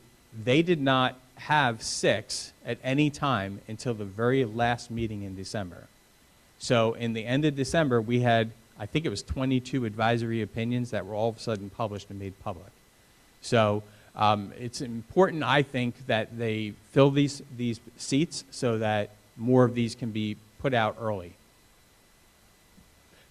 Speaker 8: they did not have 6 at any time until the very last meeting in December. So in the end of December, we had, I think it was 22 advisory opinions that were all of a sudden published and made public. So it's important, I think, that they fill these seats so that more of these can be put out early.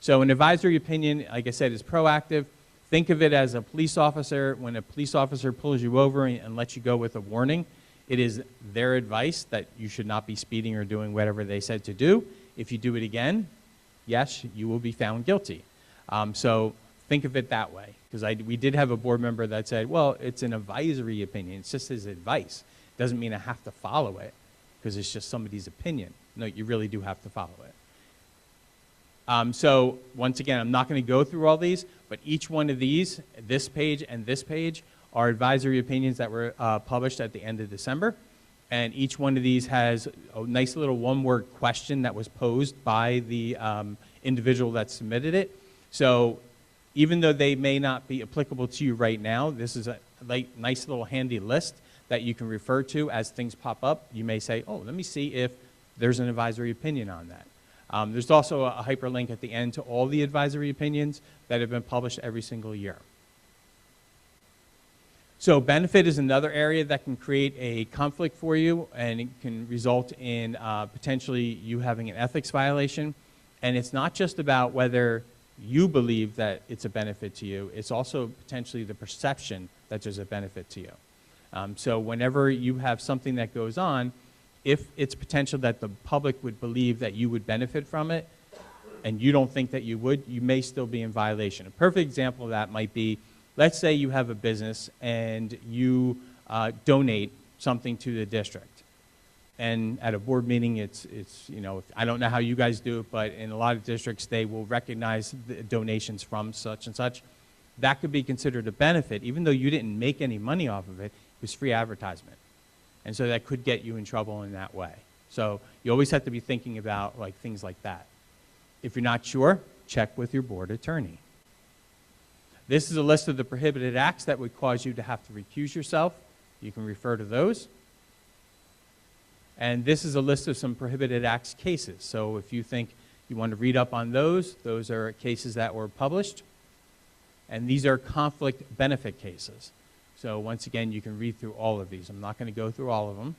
Speaker 8: So an advisory opinion, like I said, is proactive. Think of it as a police officer. When a police officer pulls you over and lets you go with a warning, it is their advice that you should not be speeding or doing whatever they said to do. If you do it again, yes, you will be found guilty. So think of it that way. Because we did have a board member that said, well, it's an advisory opinion. It's just his advice. Doesn't mean I have to follow it because it's just somebody's opinion. No, you really do have to follow it. So once again, I'm not going to go through all these, but each one of these, this page and this page, are advisory opinions that were published at the end of December. And each one of these has a nice little one-word question that was posed by the individual that submitted it. So even though they may not be applicable to you right now, this is a nice little handy list that you can refer to as things pop up. You may say, oh, let me see if there's an advisory opinion on that. There's also a hyperlink at the end to all the advisory opinions that have been published every single year. So benefit is another area that can create a conflict for you, and it can result in potentially you having an ethics violation. And it's not just about whether you believe that it's a benefit to you, it's also potentially the perception that there's a benefit to you. So whenever you have something that goes on, if it's potential that the public would believe that you would benefit from it, and you don't think that you would, you may still be in violation. A perfect example of that might be, let's say you have a business and you donate something to the district. And at a board meeting, it's you know, I don't know how you guys do it, but in a lot of districts, they will recognize the donations from such and such. That could be considered a benefit, even though you didn't make any money off of it. It was free advertisement. And so that could get you in trouble in that way. So you always have to be thinking about like things like that. If you're not sure, check with your board attorney. This is a list of the prohibited acts that would cause you to have to recuse yourself. You can refer to those. And this is a list of some prohibited acts cases. So if you think you want to read up on those are cases that were published. And these are conflict benefit cases. So once again, you can read through all of these. I'm not going to go through all of them.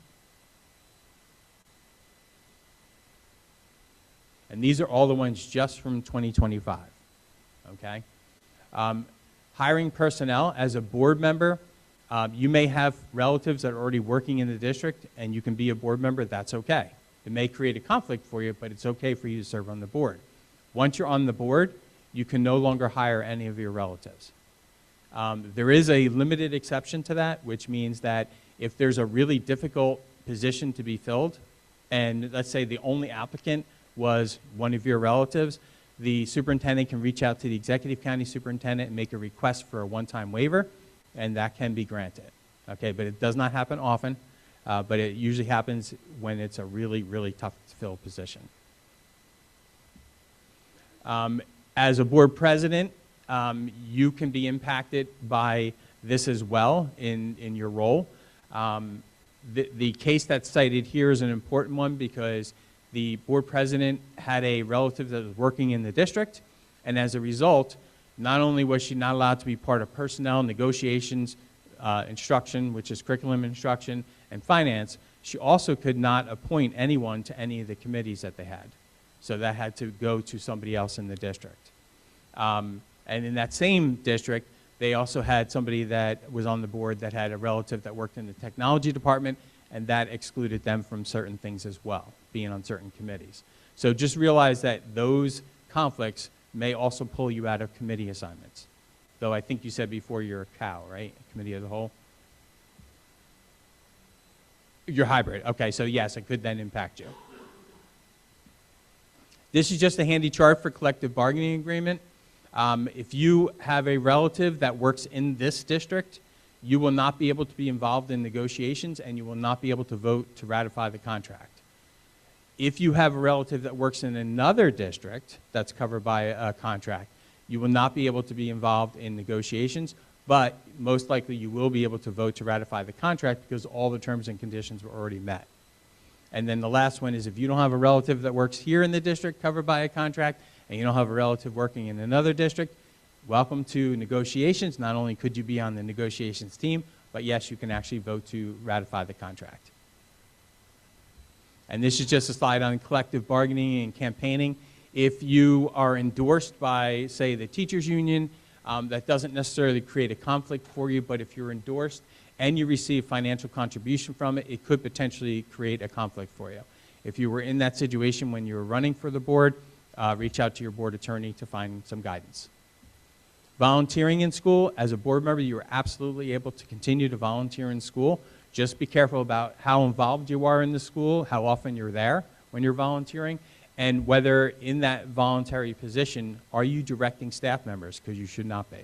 Speaker 8: And these are all the ones just from 2025, okay? Hiring personnel as a board member, you may have relatives that are already working in the district and you can be a board member, that's okay. It may create a conflict for you, but it's okay for you to serve on the board. Once you're on the board, you can no longer hire any of your relatives. There is a limited exception to that, which means that if there's a really difficult position to be filled, and let's say the only applicant was one of your relatives, the superintendent can reach out to the executive county superintendent and make a request for a one-time waiver, and that can be granted. Okay, but it does not happen often, but it usually happens when it's a really, really tough to fill position. As a board president, you can be impacted by this as well in your role. The case that's cited here is an important one because the board president had a relative that was working in the district, and as a result, not only was she not allowed to be part of personnel negotiations, instruction, which is curriculum instruction, and finance, she also could not appoint anyone to any of the committees that they had. So that had to go to somebody else in the district. And in that same district, they also had somebody that was on the board that had a relative that worked in the technology department, and that excluded them from certain things as well, being on certain committees. So just realize that those conflicts may also pull you out of committee assignments. Though I think you said before you're a cow, right? Committee of the whole? You're hybrid. Okay, so yes, it could then impact you. This is just a handy chart for collective bargaining agreement. If you have a relative that works in this district, you will not be able to be involved in negotiations and you will not be able to vote to ratify the contract. If you have a relative that works in another district that's covered by a contract, you will not be able to be involved in negotiations, but most likely you will be able to vote to ratify the contract because all the terms and conditions were already met. And then the last one is if you don't have a relative that works here in the district covered by a contract and you don't have a relative working in another district, welcome to negotiations. Not only could you be on the negotiations team, but yes, you can actually vote to ratify the contract. And this is just a slide on collective bargaining and campaigning. If you are endorsed by, say, the teachers union, that doesn't necessarily create a conflict for you, but if you're endorsed and you receive financial contribution from it, it could potentially create a conflict for you. If you were in that situation when you were running for the board, reach out to your board attorney to find some guidance. Volunteering in school, as a board member, you are absolutely able to continue to volunteer in school. Just be careful about how involved you are in the school, how often you're there when you're volunteering, and whether in that voluntary position, are you directing staff members, because you should not be.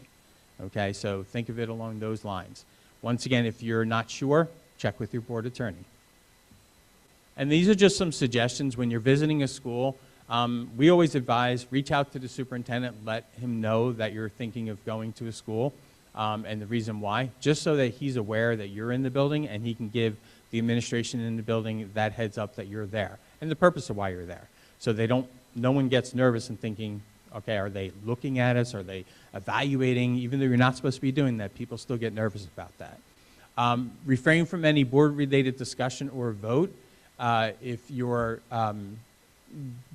Speaker 8: Okay, so think of it along those lines. Once again, if you're not sure, check with your board attorney. And these are just some suggestions when you're visiting a school. We always advise, reach out to the superintendent, let him know that you're thinking of going to a school and the reason why, just so that he's aware that you're in the building and he can give the administration in the building that heads up that you're there and the purpose of why you're there. So no one gets nervous and thinking, okay, are they looking at us? Are they evaluating? Even though you're not supposed to be doing that, people still get nervous about that. Refrain from any board-related discussion or vote. If you're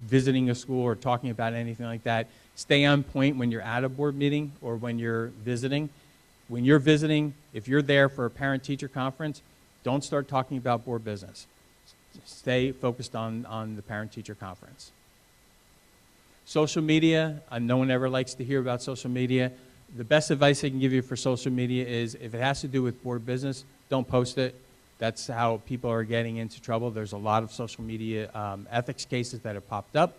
Speaker 8: visiting a school or talking about anything like that, stay on point when you're at a board meeting or when you're visiting. When you're visiting, if you're there for a parent-teacher conference, don't start talking about board business. Stay focused on the parent-teacher conference. Social media, no one ever likes to hear about social media. The best advice I can give you for social media is if it has to do with board business, don't post it. That's how people are getting into trouble. There's a lot of social media ethics cases that have popped up.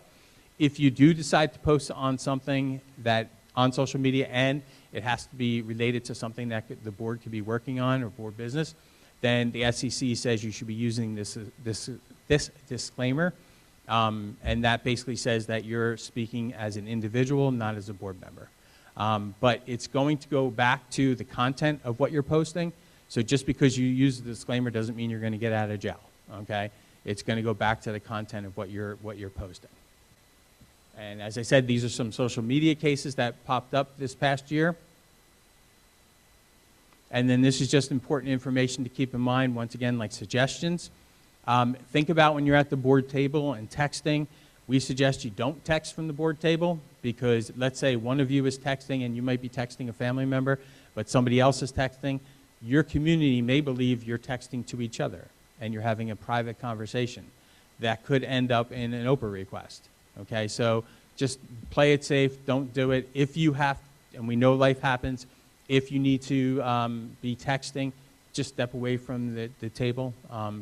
Speaker 8: If you do decide to post on something that on social media and it has to be related to something that the board could be working on or board business, then the SEC says you should be using this disclaimer. And that basically says that you're speaking as an individual, not as a board member. But it's going to go back to the content of what you're posting. So just because you use the disclaimer doesn't mean you're going to get out of jail, okay? It's going to go back to the content of what you're posting. And as I said, these are some social media cases that popped up this past year. And then this is just important information to keep in mind, once again, like suggestions. Think about when you're at the board table and texting. We suggest you don't text from the board table because let's say one of you is texting and you might be texting a family member, but somebody else is texting. Your community may believe you're texting to each other and you're having a private conversation. That could end up in an Oprah request. Okay, so just play it safe. Don't do it. If you have, and we know life happens, if you need to be texting, just step away from the table.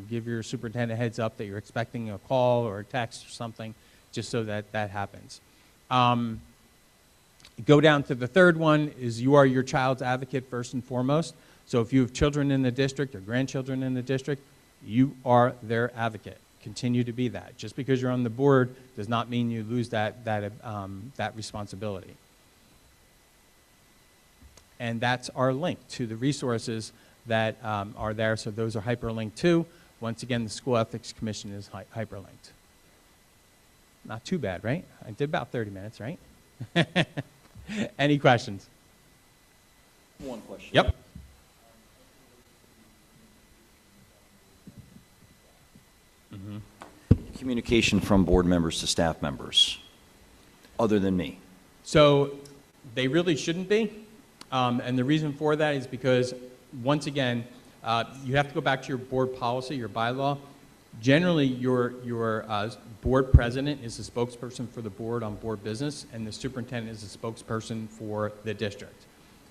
Speaker 8: Give your superintendent a heads up that you're expecting a call or a text or something, just so that that happens. Go down to the third one is you are your child's advocate first and foremost. So if you have children in the district or grandchildren in the district, you are their advocate. Continue to be that. Just because you're on the board does not mean you lose that responsibility. And that's our link to the resources that are there. So those are hyperlinked too. Once again, the School Ethics Commission is hyperlinked. Not too bad, right? I did about 30 minutes, right? Any questions?
Speaker 10: One question.
Speaker 8: Yep.
Speaker 10: Communication from board members to staff members, other than me.
Speaker 8: So they really shouldn't be. And the reason for that is because, once again, you have to go back to your board policy, your bylaw. Generally, your board president is the spokesperson for the board on board business, and the superintendent is the spokesperson for the district.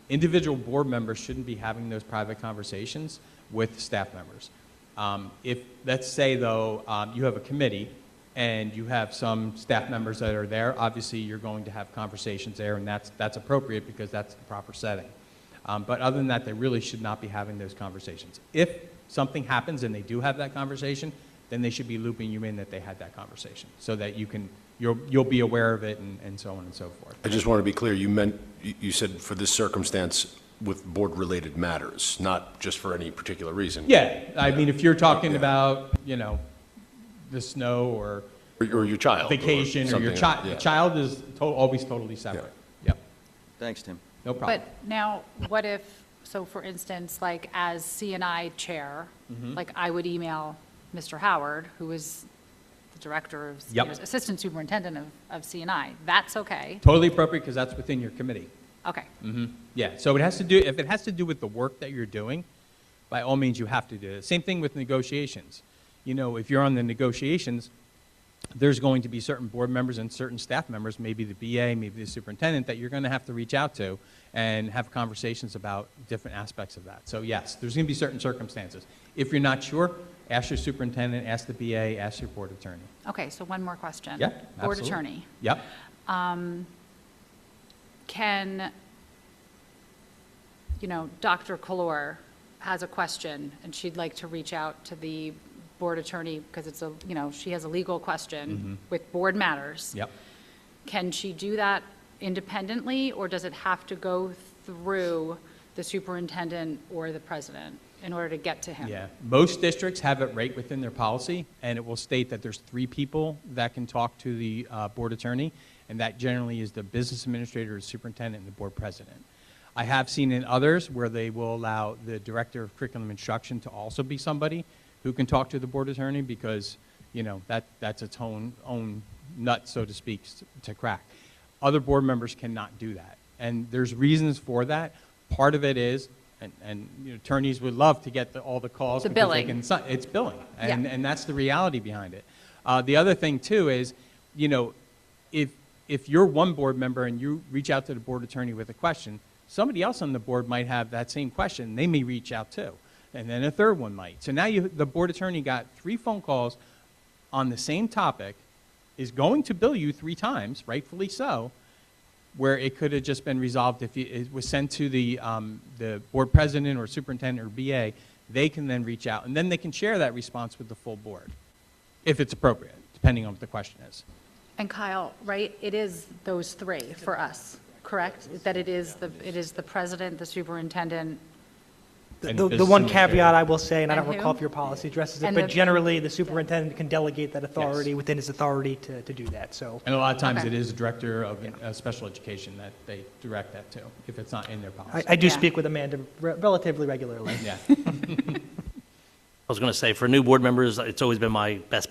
Speaker 8: Individual board members shouldn't be having those private conversations with staff members. If, let's say, though, you have a committee and you have some staff members that are there, obviously you're going to have conversations there, and that's appropriate because that's the proper setting. But other than that, they really should not be having those conversations. If something happens and they do have that conversation, then they should be looping you in that they had that conversation so that you'll be aware of it and so on and so forth.
Speaker 6: I just want to be clear, you said for this circumstance with board-related matters, not just for any particular reason.
Speaker 8: Yeah, I mean, if you're talking about, the snow or
Speaker 6: your child.
Speaker 8: vacation or your child is always totally separate. Yep,
Speaker 10: Thanks, Tim.
Speaker 8: no problem.
Speaker 4: But now, what if, so for instance, like as C&I chair, like I would email Mr. Howard, who is the director of,
Speaker 8: Yep.
Speaker 4: assistant superintendent of C&I. That's okay.
Speaker 8: Totally appropriate because that's within your committee.
Speaker 4: Okay.
Speaker 8: Yeah, so if it has to do with the work that you're doing, by all means you have to do it. Same thing with negotiations. If you're on the negotiations, there's going to be certain board members and certain staff members, maybe the BA, maybe the superintendent, that you're going to have to reach out to and have conversations about different aspects of that. So yes, there's going to be certain circumstances. If you're not sure, ask your superintendent, ask the BA, ask your board attorney.
Speaker 4: Okay, so one more question.
Speaker 8: Yeah,
Speaker 4: Board
Speaker 8: absolutely.
Speaker 4: attorney.
Speaker 8: Yep.
Speaker 4: Can, Dr. Kalor has a question and she'd like to reach out to the board attorney because it's she has a legal question with board matters.
Speaker 8: Yep.
Speaker 4: Can she do that independently, or does it have to go through the superintendent or the president in order to get to him?
Speaker 8: Yeah, most districts have it right within their policy, and it will state that there's 3 people that can talk to the board attorney, and that generally is the business administrator, the superintendent, and the board president. I have seen in others where they will allow the director of curriculum instruction to also be somebody who can talk to the board attorney because, that's its own nut, so to speak, to crack. Other board members cannot do that, and there's reasons for that. Part of it is, and attorneys would love to get all the calls.
Speaker 4: The
Speaker 8: because they
Speaker 4: billing.
Speaker 8: It's billing, and,
Speaker 4: Yeah.
Speaker 8: and that's the reality behind it. The other thing, too, is, if you're one board member and you reach out to the board attorney with a question, somebody else on the board might have that same question. They may reach out, too, and then a third one might. So now the board attorney got 3 phone calls on the same topic, is going to bill you 3 times, rightfully so, where it could have just been resolved if it was sent to the board president or superintendent or BA. They can then reach out, and then they can share that response with the full board, if it's appropriate, depending on what the question is.
Speaker 4: And Kyle, right, it is those 3 for us, correct? That it is the president, the superintendent.
Speaker 8: And
Speaker 2: The
Speaker 8: business
Speaker 2: one
Speaker 8: administrator.
Speaker 2: caveat I will say, and I
Speaker 4: And
Speaker 2: don't recall
Speaker 4: who?
Speaker 2: if your policy addresses it,
Speaker 4: And
Speaker 2: but
Speaker 4: the-
Speaker 2: generally, the superintendent can delegate that authority
Speaker 8: Yes.
Speaker 2: within his authority to do that, so.
Speaker 8: And a lot of times
Speaker 4: Okay.
Speaker 8: it is director of special education that they direct that to, if it's not in their policy.
Speaker 2: I do
Speaker 4: Yeah.
Speaker 2: speak with Amanda relatively regularly.
Speaker 8: Yeah.
Speaker 7: I was going to say, for new board members, it's always been my best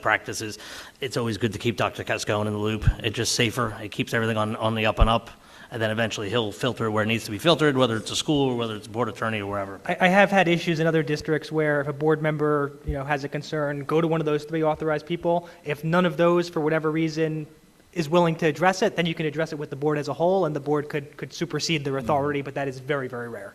Speaker 7: practice is it's always good to keep Dr. Cascone in the loop. It's just safer. It keeps everything on the up and up. And then eventually he'll filter where it needs to be filtered, whether it's a school or whether it's a board attorney or wherever.
Speaker 2: I have had issues in other districts where if a board member, has a concern, go to one of those 3 authorized people. If none of those, for whatever reason, is willing to address it, then you can address it with the board as a whole, and the board could supersede their authority, but that is very, very rare.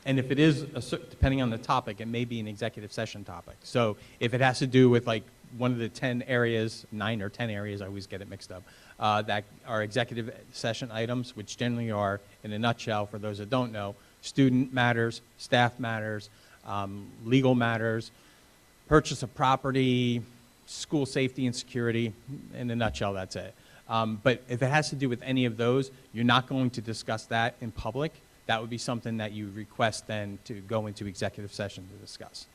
Speaker 8: And if it is, depending on the topic, it may be an executive session topic. So if it has to do with like one of the 10 areas, 9 or 10 areas, I always get it mixed up, that are executive session items, which generally are, in a nutshell, for those that don't know, student matters, staff matters, legal matters, purchase of property, school safety and security. In a nutshell, that's it. But if it has to do with any of those, you're not going to discuss that in public. That would be something that you request then to go into executive session to discuss.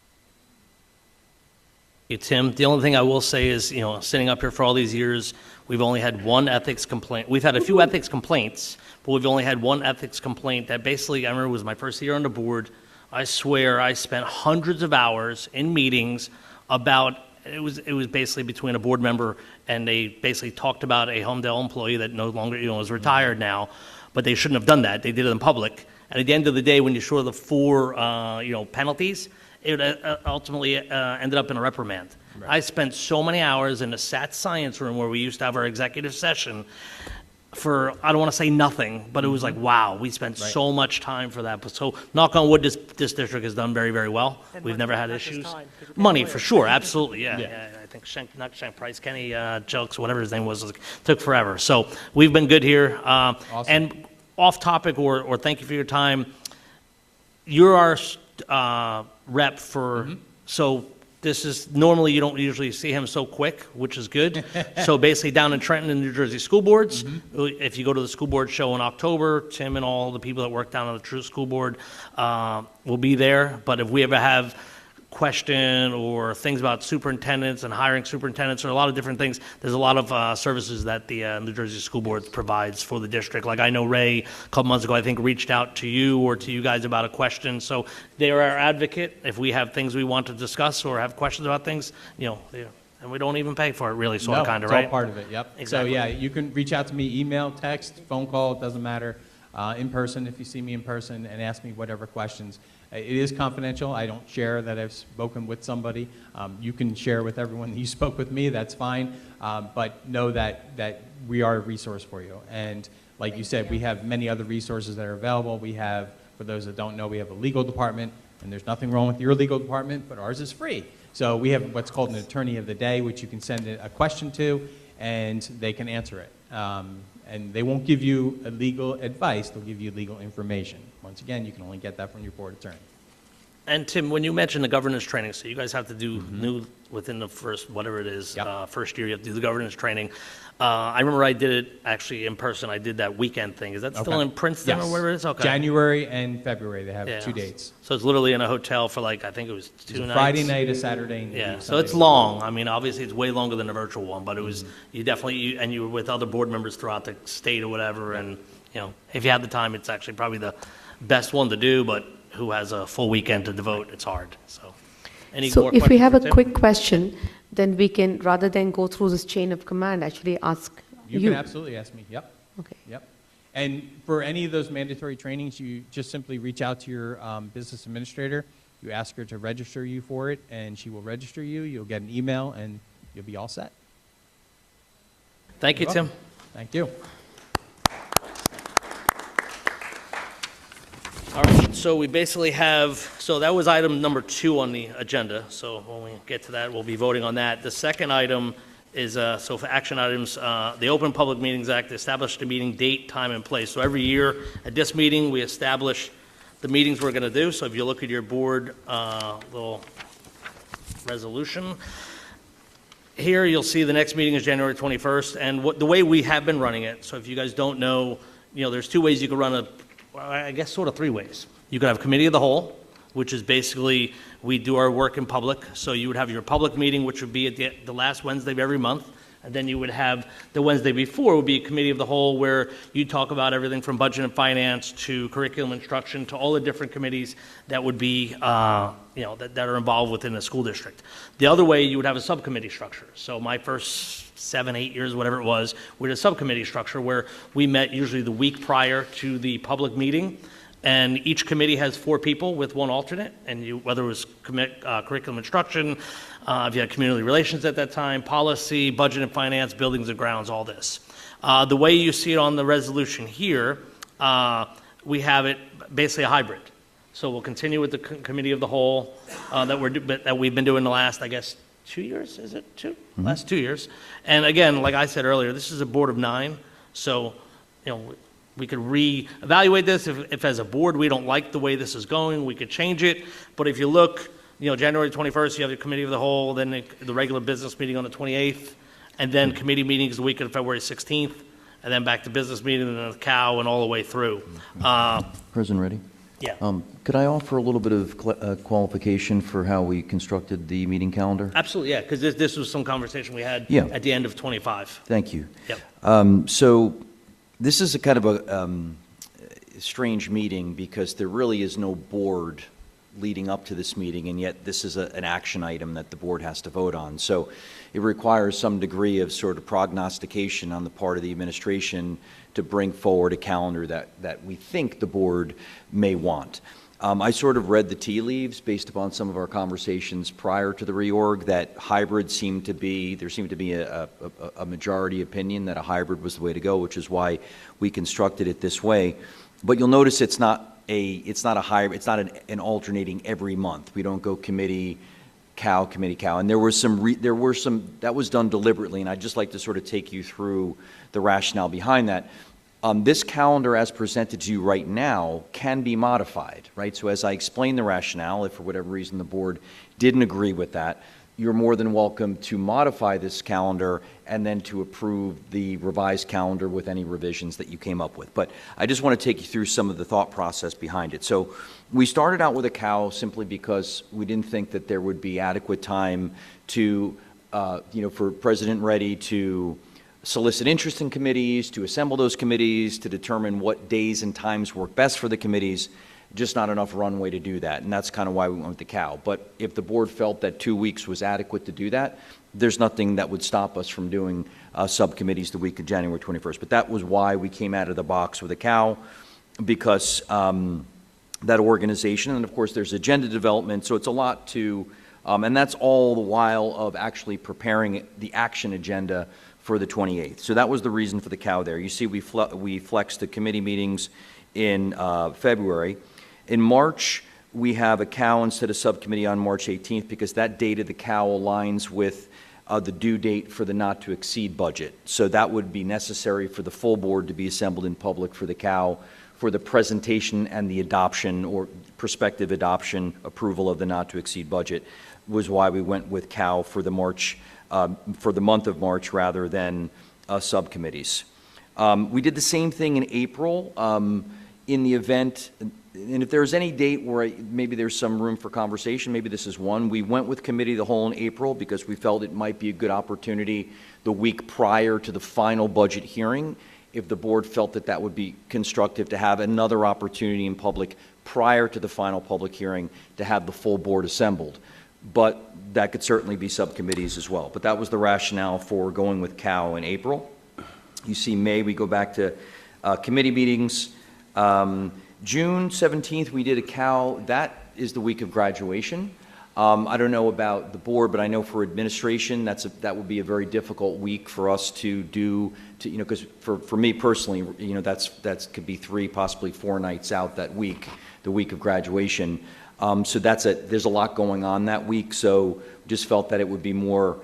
Speaker 7: Hey, Tim, the only thing I will say is, you know, sitting up here for all these years, we've only had one ethics complaint. We've had a few ethics complaints, but we've only had one ethics complaint that basically, I remember it was my first year on the board. I swear I spent hundreds of hours in meetings about, it was basically between a board member and they basically talked about a Holmdel employee that no longer, you know, is retired now, but they shouldn't have done that. They did it in public. And at the end of the day, when you saw the 4, you know, penalties, it ultimately ended up in a reprimand. Right. I spent so many hours in the SAT science room where we used to have our executive session for, I don't want to say nothing, but it was like, wow, we spent so much time for that. But so, knock on wood, this district has done very, very well.
Speaker 1: And
Speaker 7: We've
Speaker 1: money,
Speaker 7: never had
Speaker 1: not just
Speaker 7: issues.
Speaker 1: time, 'cause we're
Speaker 7: Money,
Speaker 1: paying
Speaker 7: for
Speaker 1: lawyers.
Speaker 7: sure, absolutely, yeah. I think Shank Price, Kenny Jokes, whatever his name was, took forever. So we've been good here.
Speaker 8: Awesome.
Speaker 7: And off topic, or thank you for your time, you're our rep for, so this is, normally you don't usually see him so quick, which is good. So basically down in Trenton and New Jersey school boards, if you go to the school board show in October, Tim and all the people that work down on the true school board will be there. But if we ever have question or things about superintendents and hiring superintendents or a lot of different things, there's a lot of services that the New Jersey School Board provides for the district. Like I know Ray, a couple months ago, I think, reached out to you or to you guys about a question. So they're our advocate. If we have things we want to discuss or have questions about things, you know, and we don't even pay for it really, sort of, kind of,
Speaker 8: it's
Speaker 7: right?
Speaker 8: all part of it, yep.
Speaker 7: Exactly.
Speaker 8: So yeah, you can reach out to me, email, text, phone call, it doesn't matter. In person, if you see me in person, and ask me whatever questions. It is confidential. I don't share that I've spoken with somebody. You can share with everyone that you spoke with me, that's fine. But know that we are a resource for you. And like you said, we have many other resources that are available. We have, for those that don't know, we have a legal department, and there's nothing wrong with your legal department, but ours is free. So we have what's called an attorney of the day, which you can send a question to, and they can answer it. And they won't give you a legal advice, they'll give you legal information. Once again, you can only get that from your board attorney.
Speaker 7: And Tim, when you mentioned the governance training, so you guys have to do new within the first, whatever it is, first year, you have to do the governance training. I remember I did it actually in person. I did that weekend thing. Is that still in Princeton or wherever it is? Okay.
Speaker 8: January and February, they have 2 dates.
Speaker 7: So it's literally in a hotel for like, I think it was 2 nights.
Speaker 8: Friday night, a Saturday night.
Speaker 7: Yeah, so it's long. I mean, obviously, it's way longer than a virtual one, but it was, you definitely, and you were with other board members throughout the state or whatever, and, you know, if you have the time, it's actually probably the best one to do, but who has a full weekend to devote, it's hard, so. Any
Speaker 9: So
Speaker 7: more
Speaker 9: if we
Speaker 7: questions
Speaker 9: have
Speaker 7: for
Speaker 9: a
Speaker 7: Tim?
Speaker 9: quick question, then we can, rather than go through this chain of command, actually ask
Speaker 8: You
Speaker 9: you.
Speaker 8: can absolutely ask me, yep.
Speaker 9: Okay.
Speaker 8: Yep. And for any of those mandatory trainings, you just simply reach out to your business administrator. You ask her to register you for it, and she will register you. You'll get an email, and you'll be all set.
Speaker 7: Thank you,
Speaker 8: You're
Speaker 7: Tim.
Speaker 8: welcome. Thank you.
Speaker 7: All right, so we basically have, so that was item number 2 on the agenda. So when we get to that, we'll be voting on that. The second item is, so for action items, the Open Public Meetings Act established the meeting date, time, and place. So every year at this meeting, we establish the meetings we're going to do. So if you look at your board little resolution, here you'll see the next meeting is January 21st. And the way we have been running it, so if you guys don't know, you know, there's 2 ways you can run a, I guess sort of 3 ways. You could have committee of the whole, which is basically we do our work in public. So you would have your public meeting, which would be at the last Wednesday of every month. And then you would have the Wednesday before would be a committee of the whole where you talk about everything from budget and finance to curriculum instruction to all the different committees that would be, you know, that are involved within the school district. The other way, you would have a subcommittee structure. So my first 7, 8 years, whatever it was, we had a subcommittee structure where we met usually the week prior to the public meeting. And each committee has 4 people with 1 alternate, and you, whether it was curriculum instruction, if you had community relations at that time, policy, budget and finance, buildings and grounds, all this. The way you see it on the resolution here, we have it basically a hybrid. So we'll continue with the committee of the whole that we've been doing the last, I guess, 2 years, is it 2? Last 2 years. And again, like I said earlier, this is a board of 9, so, we could reevaluate this. If as a board we don't like the way this is going, we could change it. But if you look, January 21st, you have the committee of the whole, then the regular business meeting on the 28th, and then committee meetings the week of February 16th, and then back to business meeting, and then the cow, and all the way through.
Speaker 10: President Reddy?
Speaker 7: Yeah.
Speaker 10: Could I offer a little bit of qualification for how we constructed the meeting calendar?
Speaker 7: Absolutely, yeah, because this was some conversation we had
Speaker 10: Yeah.
Speaker 7: at the end of 25.
Speaker 10: Thank you.
Speaker 7: Yep.
Speaker 10: So this is a kind of a strange meeting because there really is no board leading up to this meeting, and yet this is an action item that the board has to vote on. So it requires some degree of sort of prognostication on the part of the administration to bring forward a calendar that we think the board may want. I sort of read the tea leaves based upon some of our conversations prior to the reorg that hybrid seemed to be a majority opinion that a hybrid was the way to go, which is why we constructed it this way. But you'll notice it's not a hybrid, it's not an alternating every month. We don't go committee, cow, and there were some that was done deliberately, and I'd just like to sort of take you through the rationale behind that. This calendar as presented to you right now can be modified, right? So as I explain the rationale, if for whatever reason the board didn't agree with that, you're more than welcome to modify this calendar and then to approve the revised calendar with any revisions that you came up with. But I just want to take you through some of the thought process behind it. So we started out with a cow simply because we didn't think that there would be adequate time to, for President Reddy to solicit interest in committees, to assemble those committees, to determine what days and times work best for the committees. Just not enough runway to do that, and that's kind of why we went with the cow. But if the board felt that 2 weeks was adequate to do that, there's nothing that would stop us from doing subcommittees the week of January 21st. But that was why we came out of the box with a cow, because that organization, and of course there's agenda development, so it's a lot to, and that's all the while of actually preparing the action agenda for the 28th. So that was the reason for the cow there. You see we flexed the committee meetings in February. In March, we have a cow instead of subcommittee on March 18th because that date of the cow aligns with the due date for the not-to-exceed budget. So that would be necessary for the full board to be assembled in public for the cow for the presentation and the adoption or prospective adoption approval of the not-to-exceed budget was why we went with cow for the month of March rather than subcommittees. We did the same thing in April in the event, and if there's any date where maybe there's some room for conversation, maybe this is one. We went with committee of the whole in April because we felt it might be a good opportunity the week prior to the final budget hearing, if the board felt that that would be constructive to have another opportunity in public prior to the final public hearing to have the full board assembled. But that could certainly be subcommittees as well. But that was the rationale for going with cow in April. You see May, we go back to committee meetings. June 17th, we did a cow. That is the week of graduation. I don't know about the board, but I know for administration, that would be a very difficult week for us to do, because for me personally, that could be 3, possibly 4 nights out that week, the week of graduation. So there's a lot going on that week, so just felt that it would be more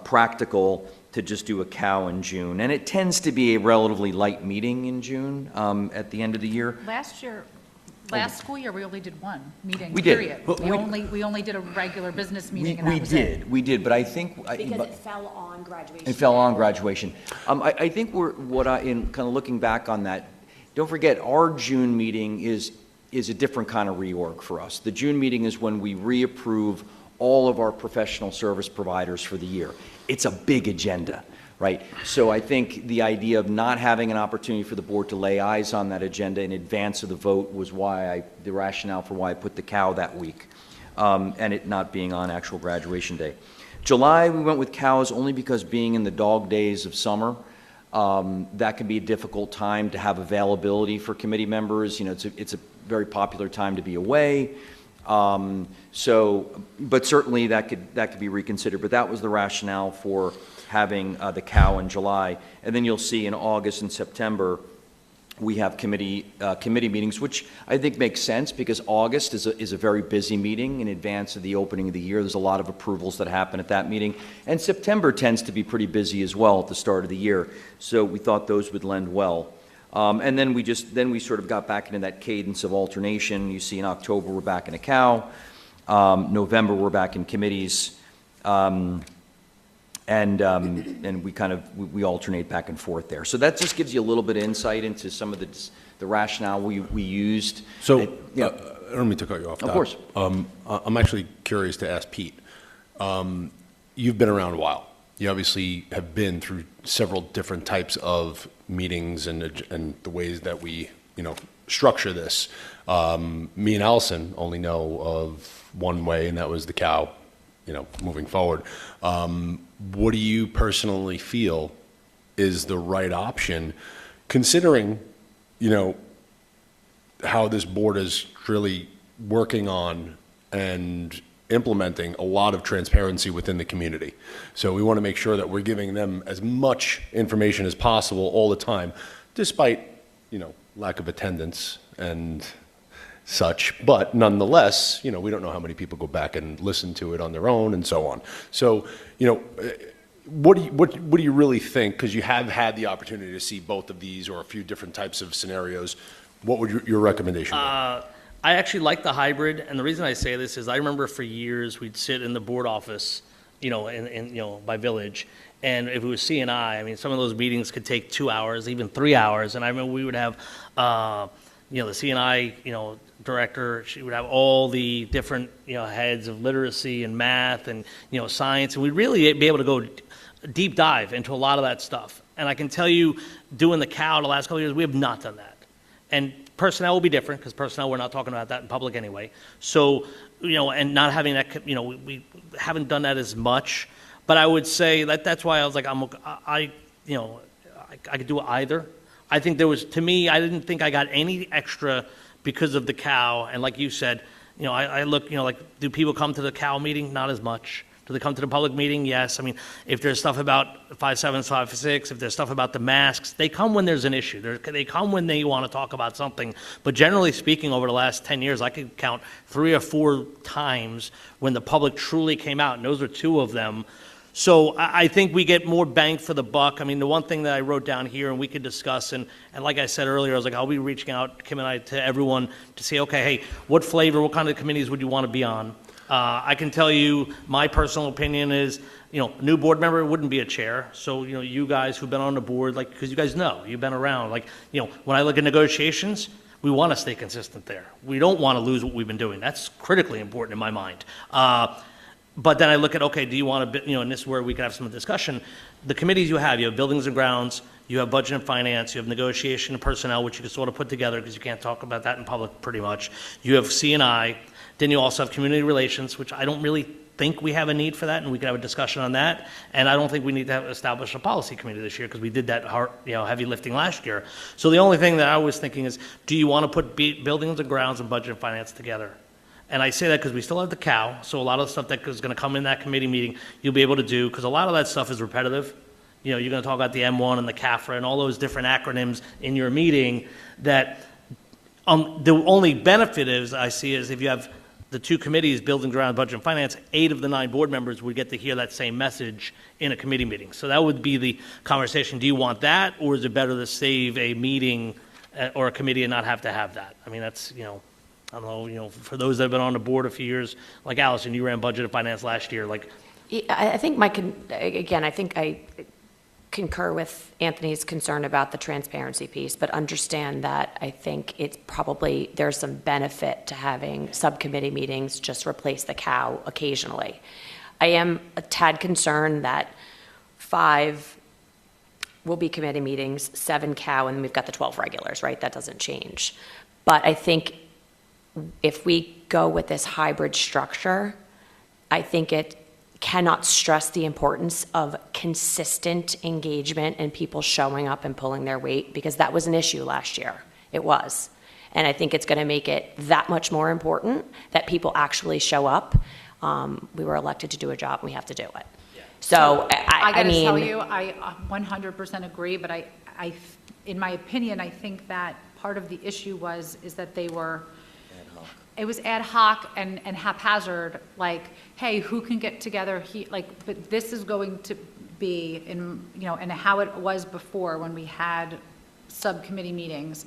Speaker 10: practical to just do a cow in June. And it tends to be a relatively light meeting in June at the end of the year.
Speaker 4: Last school year, we only did one meeting,
Speaker 10: We did.
Speaker 4: period.
Speaker 10: But
Speaker 4: We only did a regular business meeting, and that was it.
Speaker 10: We did, but I think.
Speaker 5: Because it fell on graduation.
Speaker 10: It fell on graduation. I think in kind of looking back on that, don't forget, our June meeting is a different kind of reorg for us. The June meeting is when we reapprove all of our professional service providers for the year. It's a big agenda, right? So I think the idea of not having an opportunity for the board to lay eyes on that agenda in advance of the vote was the rationale for why I put the cow that week, and it not being on actual graduation day. July, we went with cows only because being in the dog days of summer, that can be a difficult time to have availability for committee members. It's a very popular time to be away. But certainly that could be reconsidered. But that was the rationale for having the cow in July. And then you'll see in August and September, we have committee meetings, which I think makes sense because August is a very busy meeting in advance of the opening of the year. There's a lot of approvals that happen at that meeting. And September tends to be pretty busy as well at the start of the year. So we thought those would lend well. And then we sort of got back into that cadence of alternation. You see in October, we're back in a cow. November, we're back in committees. And we alternate back and forth there. So that just gives you a little bit of insight into some of the rationale we used.
Speaker 6: So,
Speaker 10: yeah.
Speaker 6: I don't mean to cut you off.
Speaker 10: Of course.
Speaker 6: I'm actually curious to ask Pete. You've been around a while. You obviously have been through several different types of meetings and the ways that we, structure this. Me and Allison only know of one way, and that was the cow, moving forward. What do you personally feel is the right option, considering, how this board is really working on and implementing a lot of transparency within the community. So we want to make sure that we're giving them as much information as possible all the time, despite, lack of attendance and such. But nonetheless, we don't know how many people go back and listen to it on their own and so on. So, what do you really think? Because you have had the opportunity to see both of these or a few different types of scenarios. What would your recommendation be?
Speaker 7: I actually like the hybrid, and the reason I say this is I remember for years we'd sit in the board office, by village, and if it was CNI, I mean, some of those meetings could take 2 hours, even 3 hours, and I remember we would have, the CNI, director, she would have all the different, heads of literacy and math and, science, and we'd really be able to go deep dive into a lot of that stuff. And I can tell you, doing the cow the last couple of years, we have not done that. And personnel will be different, because personnel, we're not talking about that in public anyway. So, and not having that, we haven't done that as much. But I would say that's why I was like, I could do either. I think to me, I didn't think I got any extra because of the cow. And like you said, I look, do people come to the cow meeting? Not as much. Do they come to the public meeting? Yes. I mean, if there's stuff about 5.7, 5.6, if there's stuff about the masks, they come when there's an issue. They come when they want to talk about something. But generally speaking, over the last 10 years, I could count 3 or 4 times when the public truly came out, and those are 2 of them. So I think we get more bang for the buck. I mean, the one thing that I wrote down here, and we could discuss, and like I said earlier, I was like, I'll be reaching out, Kim and I, to everyone to say, okay, hey, what flavor, what kind of committees would you want to be on? I can tell you my personal opinion is, a new board member wouldn't be a chair. So, you guys who've been on the board, because you guys know, you've been around. When I look at negotiations, we want to stay consistent there. We don't want to lose what we've been doing. That's critically important in my mind. But then I look at, okay, do you want to, and this is where we can have some discussion. The committees you have buildings and grounds, you have budget and finance, you have negotiation and personnel, which you can sort of put together because you can't talk about that in public pretty much. You have C&I. Then you also have community relations, which I don't really think we have a need for that, and we can have a discussion on that. And I don't think we need to establish a policy committee this year because we did that heavy lifting last year. So the only thing that I was thinking is, do you want to put buildings and grounds and budget and finance together? And I say that because we still have the cow, so a lot of the stuff that is going to come in that committee meeting, you'll be able to do, because a lot of that stuff is repetitive. You're going to talk about the M1 and the CAFRA and all those different acronyms in your meeting that the only benefit I see is if you have the 2 committees, building, ground, budget, and finance, 8 of the 9 board members would get to hear that same message in a committee meeting. So that would be the conversation. Do you want that, or is it better to save a meeting or a committee and not have to have that? I mean, that's, I don't know, for those that have been on the board a few years, like Allison, you ran budget and finance last year,
Speaker 5: I think I think I concur with Anthony's concern about the transparency piece, but understand that I think it's probably, there's some benefit to having subcommittee meetings just replace the cow occasionally. I am a tad concerned that 5 will be committee meetings, 7 cow, and we've got the 12 regulars, right? That doesn't change. But I think if we go with this hybrid structure, I think it cannot stress the importance of consistent engagement and people showing up and pulling their weight, because that was an issue last year. It was. And I think it's going to make it that much more important that people actually show up. We were elected to do a job, and we have to do it. So,
Speaker 4: I got to
Speaker 5: mean,
Speaker 4: tell you, I 100% agree, but in my opinion, I think that part of the issue is that they were, it was ad hoc and haphazard, like, hey, who can get together, but this is going to be in, and how it was before when we had subcommittee meetings.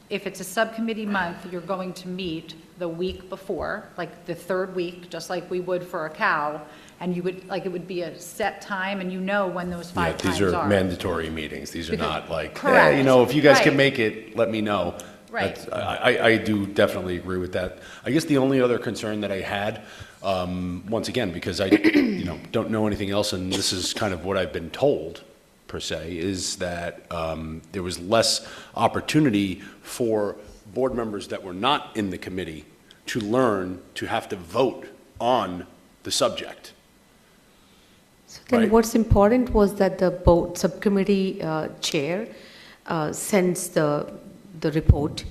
Speaker 4: If it's a subcommittee month, you're going to meet the week before, like the third week, just like we would for a cow, and you would, it would be a set time, and when those
Speaker 6: Yeah,
Speaker 4: five times
Speaker 6: these
Speaker 4: are.
Speaker 6: are mandatory meetings. These are
Speaker 4: Because-
Speaker 6: not like,
Speaker 4: Correct.
Speaker 6: hey, if you guys can
Speaker 4: Right.
Speaker 6: make it, let me know.
Speaker 4: Right.
Speaker 6: I do definitely agree with that. I guess the only other concern that I had, once again, because I, don't know anything else, and this is kind of what I've been told, per se, is that there was less opportunity for board members that were not in the committee to learn to have to vote on the subject.
Speaker 9: So then
Speaker 6: Right.
Speaker 9: what's important was that the board subcommittee chair sends the report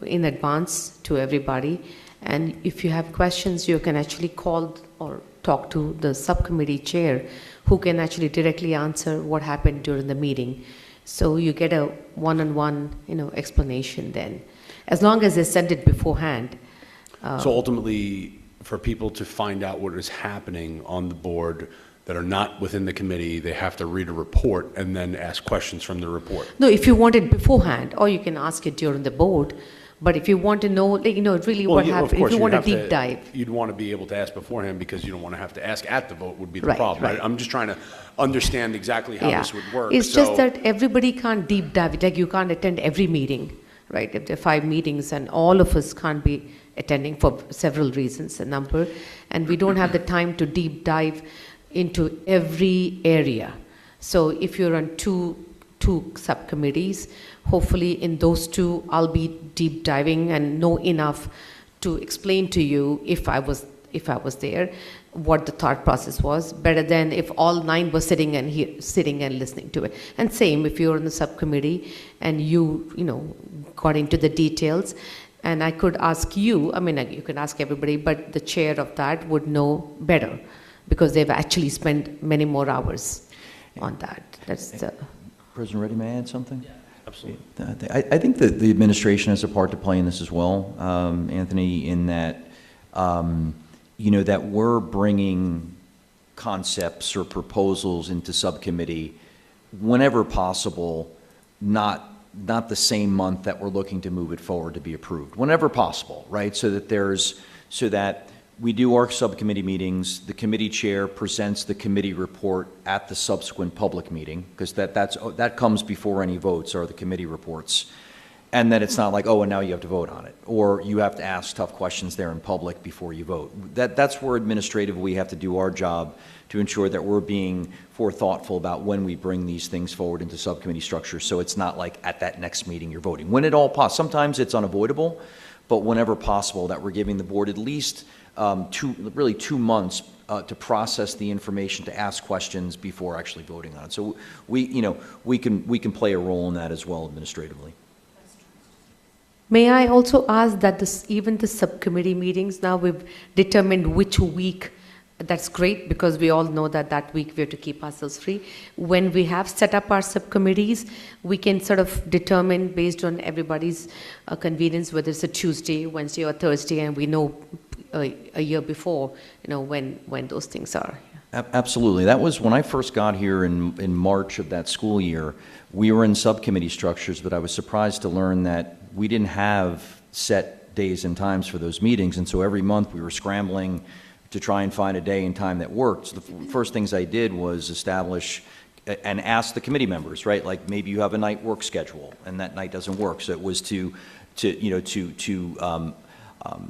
Speaker 9: in advance to everybody. And if you have questions, you can actually call or talk to the subcommittee chair, who can actually directly answer what happened during the meeting. So you get a one-on-one, explanation then, as long as they send it beforehand.
Speaker 6: So ultimately, for people to find out what is happening on the board that are not within the committee, they have to read a report and then ask questions from the report.
Speaker 9: No, if you want it beforehand, or you can ask it during the board. But if you want to know, really
Speaker 6: Well,
Speaker 9: what
Speaker 6: yeah, of
Speaker 9: happened,
Speaker 6: course,
Speaker 9: if you
Speaker 6: you'd
Speaker 9: want a
Speaker 6: have
Speaker 9: deep dive.
Speaker 6: You'd want to be able to ask beforehand because you don't want to have to ask at the vote would be the
Speaker 9: Right,
Speaker 6: problem.
Speaker 9: right.
Speaker 6: I'm just trying to understand exactly how
Speaker 9: Yeah.
Speaker 6: this would work.
Speaker 9: It's just
Speaker 6: So-
Speaker 9: that everybody can't deep dive, like you can't attend every meeting, right? If there are 5 meetings and all of us can't be attending for several reasons, a number, and we don't have the time to deep dive into every area. So if you're on two subcommittees, hopefully in those 2, I'll be deep diving and know enough to explain to you if I was there, what the thought process was, better than if all 9 were sitting and listening to it. And same if you're in the subcommittee and you got into the details, and I could ask you, you can ask everybody, but the chair of that would know better because they've actually spent many more hours on that. That's the.
Speaker 10: President Reddy, may I add something?
Speaker 6: Absolutely.
Speaker 10: I think that the administration has a part to play in this as well, Anthony, in that, that we're bringing concepts or proposals into subcommittee whenever possible, not the same month that we're looking to move it forward to be approved, whenever possible, right? So that we do our subcommittee meetings, the committee chair presents the committee report at the subsequent public meeting, because that comes before any votes are the committee reports. And then it's not like, and now you have to vote on it, or you have to ask tough questions there in public before you vote. That's where administratively we have to do our job to ensure that we're being forethoughtful about when we bring these things forward into subcommittee structure, so it's not like at that next meeting you're voting. When it all possible, sometimes it's unavoidable, but whenever possible, that we're giving the board at least 2 months to process the information, to ask questions before actually voting on it. So we can play a role in that as well administratively.
Speaker 9: May I also ask that even the subcommittee meetings, now we've determined which week. That's great, because we all know that week we have to keep ourselves free. When we have set up our subcommittees, we can sort of determine based on everybody's convenience, whether it's a Tuesday, Wednesday, or Thursday, and we know a year before, when those things are.
Speaker 10: Absolutely. That was when I first got here in March of that school year. We were in subcommittee structures, but I was surprised to learn that we didn't have set days and times for those meetings, and so every month we were scrambling to try and find a day and time that worked. So the first things I did was establish and ask the committee members, right? Like maybe you have a night work schedule and that night doesn't work. So it was to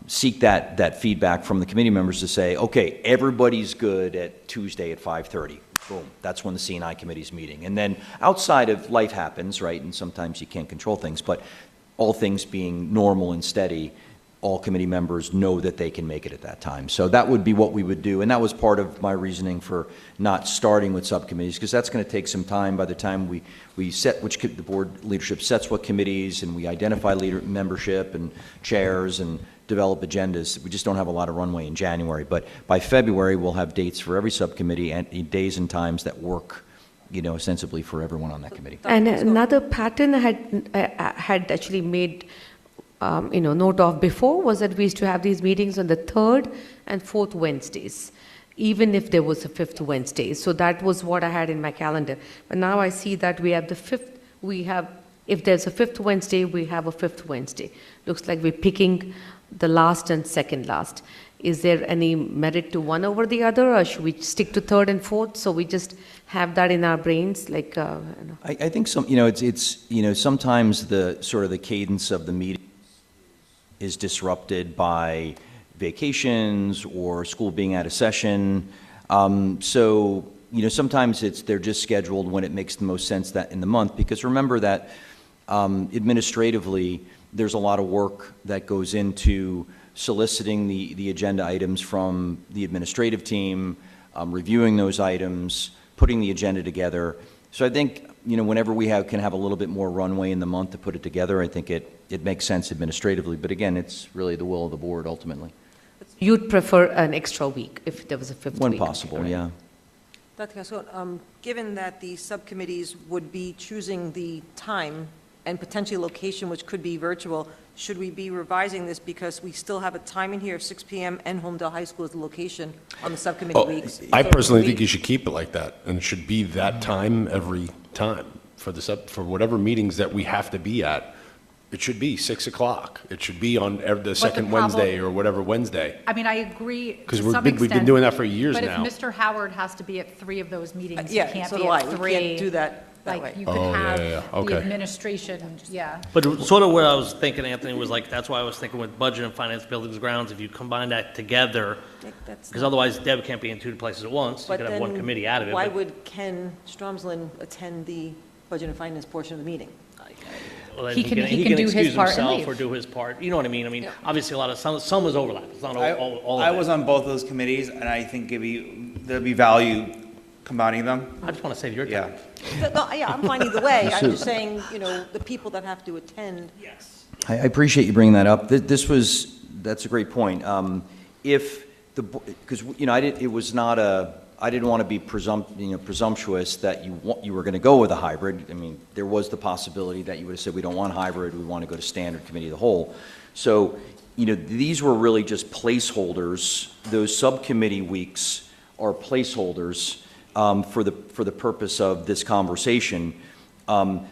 Speaker 10: seek that feedback from the committee members to say, okay, everybody's good at Tuesday at 5:30. Boom, that's when the C&I committee's meeting. And then outside of life happens, right? And sometimes you can't control things, but all things being normal and steady, all committee members know that they can make it at that time. So that would be what we would do. And that was part of my reasoning for not starting with subcommittees, because that's going to take some time by the time we set the board leadership sets what committees, and we identify membership and chairs and develop agendas. We just don't have a lot of runway in January. But by February, we'll have dates for every subcommittee and days and times that work ostensibly for everyone on that committee.
Speaker 9: And another pattern I had actually made, note of before was that we used to have these meetings on the 3rd and 4th Wednesdays, even if there was a 5th Wednesday. So that was what I had in my calendar. But now I see that we have the 5th, if there's a 5th Wednesday, we have a 5th Wednesday. Looks like we're picking the last and second last. Is there any merit to one over the other, or should we stick to 3rd and 4th? So we just have that in our brains, like.
Speaker 10: I think it's sometimes the sort of the cadence of the meeting is disrupted by vacations or school being out of session. So sometimes they're just scheduled when it makes the most sense that in the month, because remember that administratively there's a lot of work that goes into soliciting the agenda items from the administrative team, reviewing those items, putting the agenda together. So I think, whenever we can have a little bit more runway in the month to put it together, I think it makes sense administratively. But again, it's really the will of the board ultimately.
Speaker 9: You'd prefer an extra week if there was a 5th week?
Speaker 10: When possible,
Speaker 9: Right.
Speaker 10: yeah.
Speaker 1: Dr. Casco, given that the subcommittees would be choosing the time and potentially location, which could be virtual, should we be revising this because we still have a time in here of 6 p.m. and Holmdel High School as the location on the subcommittee weeks?
Speaker 6: I
Speaker 1: So
Speaker 6: personally
Speaker 1: we-
Speaker 6: think you should keep it like that, and it should be that time every time for whatever meetings that we have to be at. It should be 6 o'clock. It should be on the second
Speaker 4: problem-
Speaker 6: Wednesday or whatever Wednesday.
Speaker 4: I mean, I agree to
Speaker 6: Because
Speaker 4: some
Speaker 6: we've been
Speaker 4: extent,
Speaker 6: doing that for years
Speaker 4: but
Speaker 6: now.
Speaker 4: if Mr. Howard has to be at 3 of those meetings, he
Speaker 1: Yeah,
Speaker 4: can't
Speaker 1: so
Speaker 4: be
Speaker 1: do I.
Speaker 4: at
Speaker 1: We
Speaker 4: 3.
Speaker 1: can't do that way.
Speaker 4: Like, you could
Speaker 6: Oh, yeah,
Speaker 4: have
Speaker 6: yeah,
Speaker 4: the
Speaker 6: okay.
Speaker 4: administration, yeah.
Speaker 7: But sort of what I was thinking, Anthony, was like, that's why I was thinking with budget and finance, buildings, grounds, if you combine that together,
Speaker 1: That's
Speaker 7: because
Speaker 1: not-
Speaker 7: otherwise Deb can't be in 2 places at once. You
Speaker 1: But
Speaker 7: could have one
Speaker 1: then
Speaker 7: committee out of it.
Speaker 1: why
Speaker 7: but-
Speaker 1: would Ken Stromslin attend the budget and finance portion of the meeting?
Speaker 7: Well, then
Speaker 4: He can do his
Speaker 7: excuse
Speaker 4: part and
Speaker 7: himself
Speaker 4: leave.
Speaker 7: or do his part. You know what I mean? I mean, obviously, some was overlap. It's not all
Speaker 3: I
Speaker 7: of
Speaker 3: was
Speaker 7: it.
Speaker 3: on both of those committees, and I think there'd be value combining them.
Speaker 7: I just want to save your
Speaker 3: Yeah.
Speaker 7: time.
Speaker 1: No, yeah, I'm fine either way. I'm just saying, the people that have to attend.
Speaker 7: Yes.
Speaker 10: I appreciate you bringing that up. That's a great point. Because, I didn't want to be presumptuous that you were going to go with a hybrid. I mean, there was the possibility that you would have said, we don't want hybrid, we want to go to standard committee of the whole. So, these were really just placeholders. Those subcommittee weeks are placeholders for the purpose of this conversation.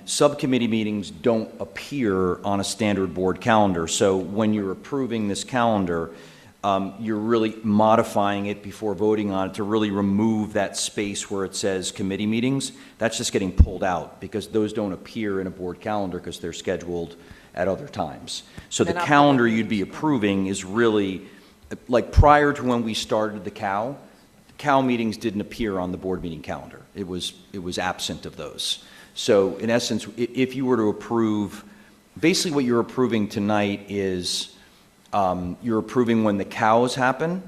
Speaker 10: Subcommittee meetings don't appear on a standard board calendar. So when you're approving this calendar, you're really modifying it before voting on it to really remove that space where it says committee meetings. That's just getting pulled out because those don't appear in a board calendar because they're scheduled at other times. So the calendar you'd be approving is really, like prior to when we started the COW meetings didn't appear on the board meeting calendar. It was absent of those. So in essence, if you were to approve, basically what you're approving tonight is you're approving when the COWs happen,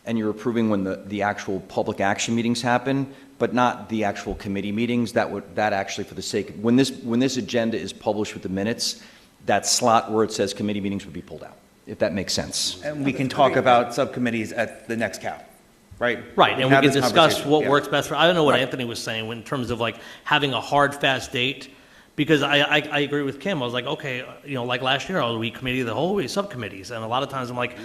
Speaker 10: and you're approving when the actual public action meetings happen, but not the actual committee meetings. That actually, for the sake of, when this agenda is published with the minutes, that slot where it says committee meetings would be pulled out, if that makes sense.
Speaker 3: And we can talk about subcommittees at the next COW, right?
Speaker 7: Right, and we
Speaker 3: have
Speaker 7: can
Speaker 3: this
Speaker 7: discuss
Speaker 3: conversation,
Speaker 7: what
Speaker 3: yeah.
Speaker 7: works best for, I don't know what Anthony was saying in terms of like having a hard, fast date, because I agree with Kim. I was like, okay, like last year, are we committee of the whole, we subcommittees? And a lot of times I'm like,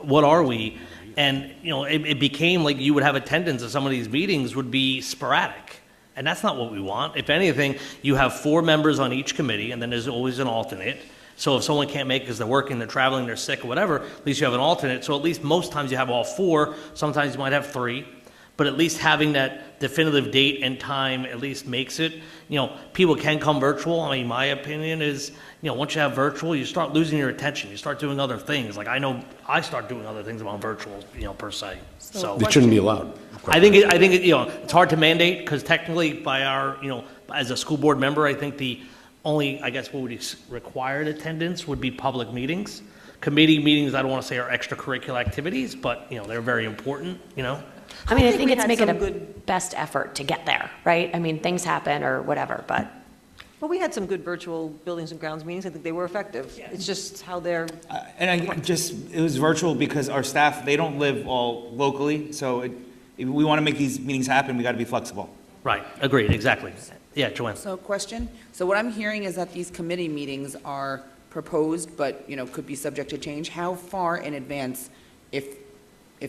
Speaker 7: what are we? And, it became like you would have attendance at some of these meetings would be sporadic. And that's not what we want. If anything, you have 4 members on each committee, and then there's always an alternate. So if someone can't make it because they're working, they're traveling, they're sick, or whatever, at least you have an alternate. So at least most times you have all 4. Sometimes you might have 3. But at least having that definitive date and time at least makes it, people can come virtual. I mean, my opinion is, once you have virtual, you start losing your attention. You start doing other things. Like I know I start doing other things about virtual, per se. So
Speaker 6: It shouldn't be allowed.
Speaker 7: I think it's hard to mandate because technically by our, as a school board member, I think the only, I guess what would be required attendance would be public meetings. Committee meetings, I don't want to say are extracurricular activities, but, they're very important,
Speaker 5: I mean, I
Speaker 1: think
Speaker 5: think
Speaker 1: we
Speaker 5: it's
Speaker 1: had
Speaker 5: making
Speaker 1: some
Speaker 5: a
Speaker 1: good-
Speaker 5: best effort to get there, right? I mean, things happen or whatever, but
Speaker 1: Well, we had some good virtual buildings and grounds meetings. I think they were effective. It's just how they're,
Speaker 3: It was virtual because our staff, they don't live all locally, so if we want to make these meetings happen, we got to be flexible.
Speaker 7: Right, agreed, exactly. Yeah, Joanne?
Speaker 11: So question, so what I'm hearing is that these committee meetings are proposed, but, could be subject to change. How far in advance, if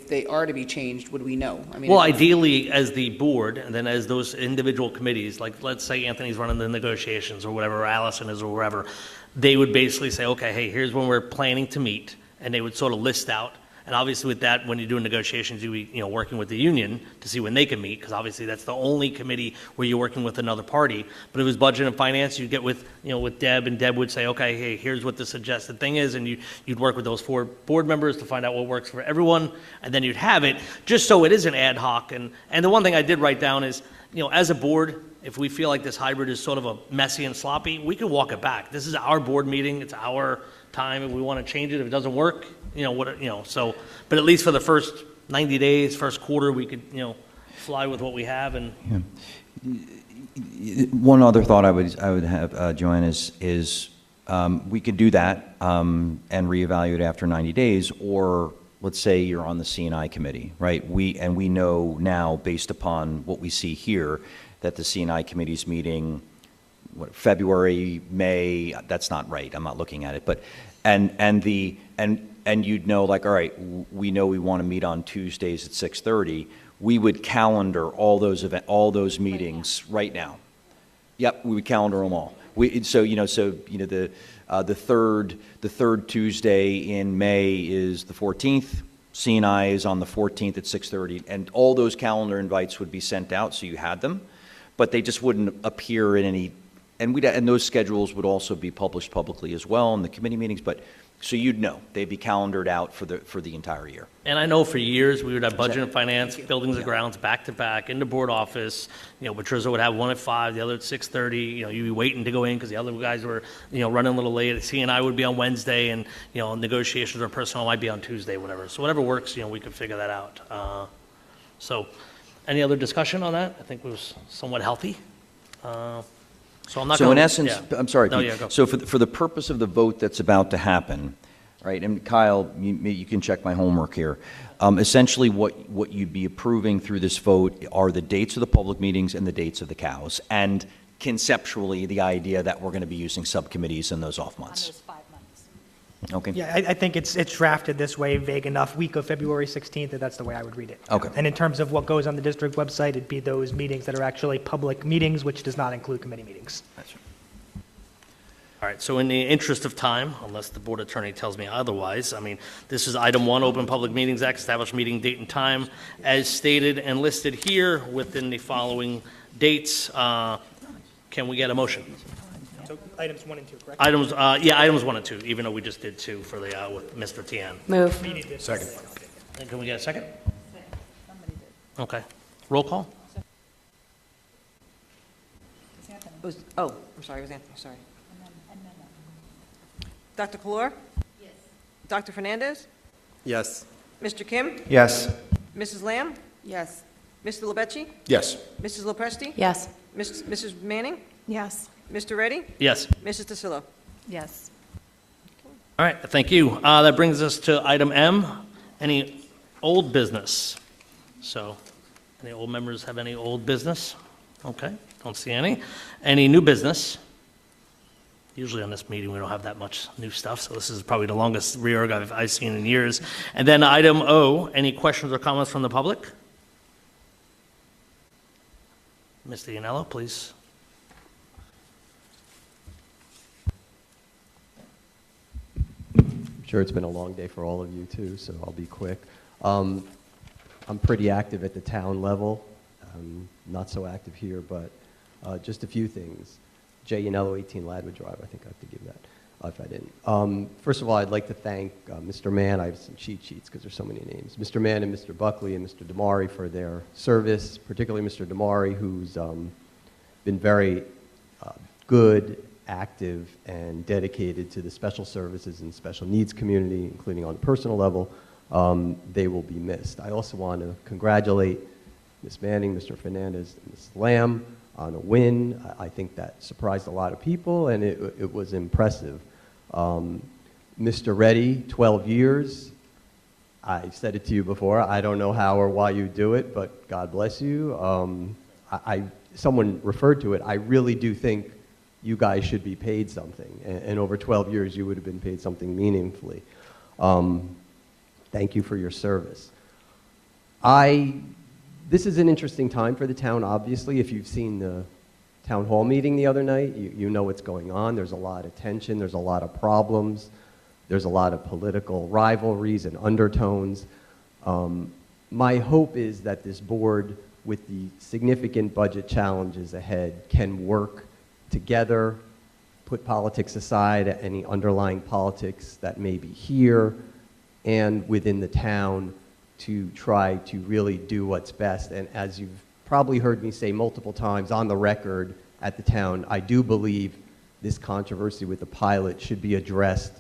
Speaker 11: they are to be changed, would we know? I mean,
Speaker 7: Well,
Speaker 11: if-
Speaker 7: ideally, as the board, and then as those individual committees, like, let's say Anthony's running the negotiations, or whatever, or Allison is, or wherever, they would basically say, okay, hey, here's when we're planning to meet, and they would sort of list out. And obviously with that, when you're doing negotiations, you'd be, working with the union to see when they can meet, because obviously that's the only committee where you're working with another party. But if it was budget and finance, you'd get with, with Deb, and Deb would say, okay, hey, here's what the suggested thing is, and you'd work with those 4 board members to find out what works for everyone, and then you'd have it, just so it isn't ad hoc. And the one thing I did write down is, as a board, if we feel like this hybrid is sort of a messy and sloppy, we can walk it back. This is our board meeting, it's our time. If we want to change it, if it doesn't work, so, but at least for the first 90 days, first quarter, we could, fly with what we have. And
Speaker 10: One other thought I would have, Joanne, is we could do that and reevaluate after 90 days, or let's say you're on the C&I committee, right? We know now, based upon what we see here, that the C&I committee's meeting, February, May, that's not right, I'm not looking at it, but, and you'd know, like, all right, we know we want to meet on Tuesdays at 6:30, we would calendar all those meetings right now. Yep, we would calendar them all. The third Tuesday in May is the 14th, C&I is on the 14th at 6:30, and all those calendar invites would be sent out, so you had them, but they just wouldn't appear in any, and those schedules would also be published publicly as well in the committee meetings, but, so you'd know, they'd be calendared out for the entire year.
Speaker 7: And I know for years, we would have budget and finance, buildings and grounds, back to back, in the board office. Patricia would have one at 5, the other at 6:30. You'd be waiting to go in because the other guys were, running a little late. C&I would be on Wednesday, and, negotiations or personnel might be on Tuesday, whatever. So whatever works, we could figure that out. So any other discussion on that? I think it was somewhat healthy. So I'm not
Speaker 10: So
Speaker 7: going
Speaker 10: in
Speaker 7: to...
Speaker 10: essence, I'm sorry,
Speaker 7: No,
Speaker 10: Pete.
Speaker 7: yeah, go.
Speaker 10: So for the purpose of the vote that's about to happen, right, and Kyle, you can check my homework here. Essentially, what you'd be approving through this vote are the dates of the public meetings and the dates of the cows, and conceptually, the idea that we're going to be using subcommittees in those off months.
Speaker 4: those 5 months.
Speaker 10: Okay?
Speaker 2: Yeah, I think it's drafted this way, vague enough, week of February 16th, that that's the way I would read it.
Speaker 10: Okay.
Speaker 2: And in terms of what goes on the district website, it'd be those meetings that are actually public meetings, which does not include committee meetings.
Speaker 10: That's right.
Speaker 7: All right, so in the interest of time, unless the board attorney tells me otherwise, this is item 1, Open Public Meetings Act, establish meeting date and time as stated and listed here within the following dates. Can we get a motion?
Speaker 2: So items 1 and 2, correct?
Speaker 7: Items 1 and 2, even though we just did 2 for the, with Mr. Tian.
Speaker 5: Move.
Speaker 6: Second.
Speaker 7: And can we get a second? Okay. Roll call?
Speaker 1: I'm sorry, it was Anthony, sorry. Dr. Kalor? Yes. Dr. Fernandez?
Speaker 12: Yes.
Speaker 1: Mr. Kim?
Speaker 3: Yes.
Speaker 1: Mrs. Lamb?
Speaker 11: Yes.
Speaker 1: Mr. Lepecci?
Speaker 6: Yes.
Speaker 1: Mrs. Lopresti?
Speaker 5: Yes.
Speaker 1: Mrs. Manning?
Speaker 9: Yes.
Speaker 1: Mr. Reddy?
Speaker 7: Yes.
Speaker 1: Mrs. DeSillo?
Speaker 4: Yes.
Speaker 7: All right, thank you. That brings us to item M, any old business? So, any old members have any old business? Okay, don't see any. Any new business? Usually on this meeting, we don't have that much new stuff, so this is probably the longest reorg I've seen in years. And then item O, any questions or comments from the public? Mr. Yanello, please.
Speaker 12: I'm sure it's been a long day for all of you too, so I'll be quick. I'm pretty active at the town level. Not so active here, but just a few things. J. Yanello, 18 Ladwood Drive. I think I have to give that if I didn't. First of all, I'd like to thank Mr. Mann. I have some cheat sheets because there's so many names. Mr. Mann and Mr. Buckley and Mr. Damari for their service, particularly Mr. Damari, who's been very good, active, and dedicated to the special services and special needs community, including on a personal level. They will be missed. I also want to congratulate Ms. Manning, Mr. Fernandez, and Ms. Lamb on a win. I think that surprised a lot of people, and it was impressive. Mr. Reddy, 12 years. I said it to you before. I don't know how or why you do it, but God bless you. I someone referred to it, I really do think you guys should be paid something. And over 12 years, you would have been paid something meaningfully. Thank you for your service. This is an interesting time for the town, obviously. If you've seen the town hall meeting the other night, you know what's going on. There's a lot of tension, there's a lot of problems, there's a lot of political rivalries and undertones. My hope is that this board, with the significant budget challenges ahead, can work together, put politics aside, any underlying politics that may be here and within the town, to try to really do what's best. And as you've probably heard me say multiple times on the record at the town, I do believe this controversy with the pilot should be addressed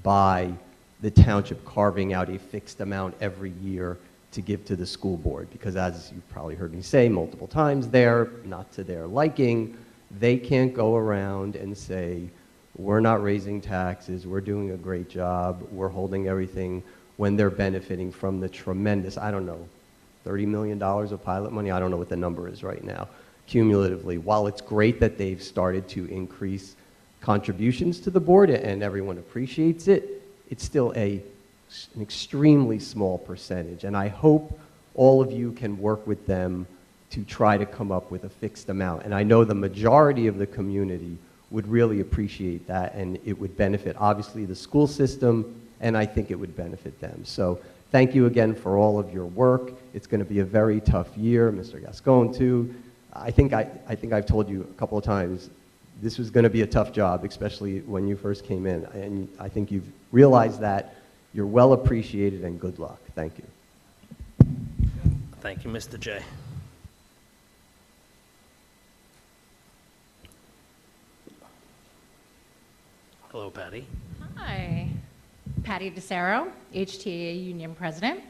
Speaker 12: by the township carving out a fixed amount every year to give to the school board. Because as you've probably heard me say multiple times there, not to their liking, they can't go around and say, we're not raising taxes, we're doing a great job, we're holding everything, when they're benefiting from the tremendous, I don't know, $30 million of pilot money? I don't know what the number is right now, cumulatively. While it's great that they've started to increase contributions to the board and everyone appreciates it, it's still an extremely small percentage. And I hope all of you can work with them to try to come up with a fixed amount. And I know the majority of the community would really appreciate that, and it would benefit, obviously, the school system, and I think it would benefit them. So thank you again for all of your work. It's going to be a very tough year. Mr. Gascon, too. I think I've told you a couple of times, this was going to be a tough job, especially when you first came in. And I think you've realized that. You're well appreciated, and good luck. Thank you.
Speaker 7: Thank you, Mr. J. Hello, Patty.
Speaker 13: Hi, Patty DeSero, HTA Union President.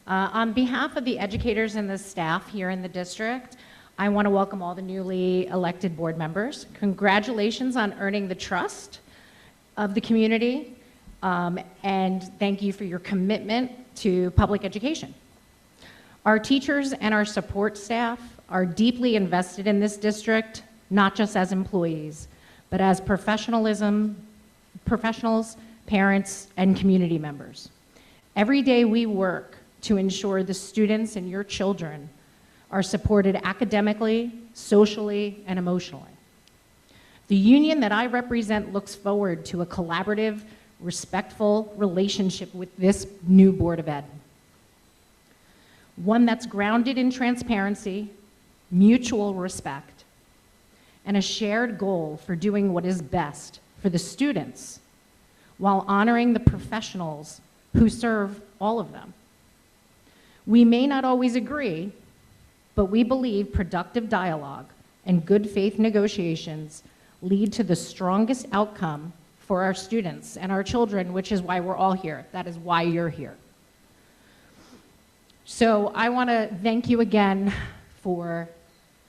Speaker 13: On behalf of the educators and the staff here in the district, I want to welcome all the newly elected board members. Congratulations on earning the trust of the community, and thank you for your commitment to public education. Our teachers and our support staff are deeply invested in this district, not just as employees, but as professionals, parents, and community members. Every day we work to ensure the students and your children are supported academically, socially, and emotionally. The union that I represent looks forward to a collaborative, respectful relationship with this new Board of Ed. One that's grounded in transparency, mutual respect, and a shared goal for doing what is best for the students while honoring the professionals who serve all of them. We may not always agree, but we believe productive dialogue and good faith negotiations lead to the strongest outcome for our students and our children, which is why we're all here. That is why you're here. So I want to thank you again for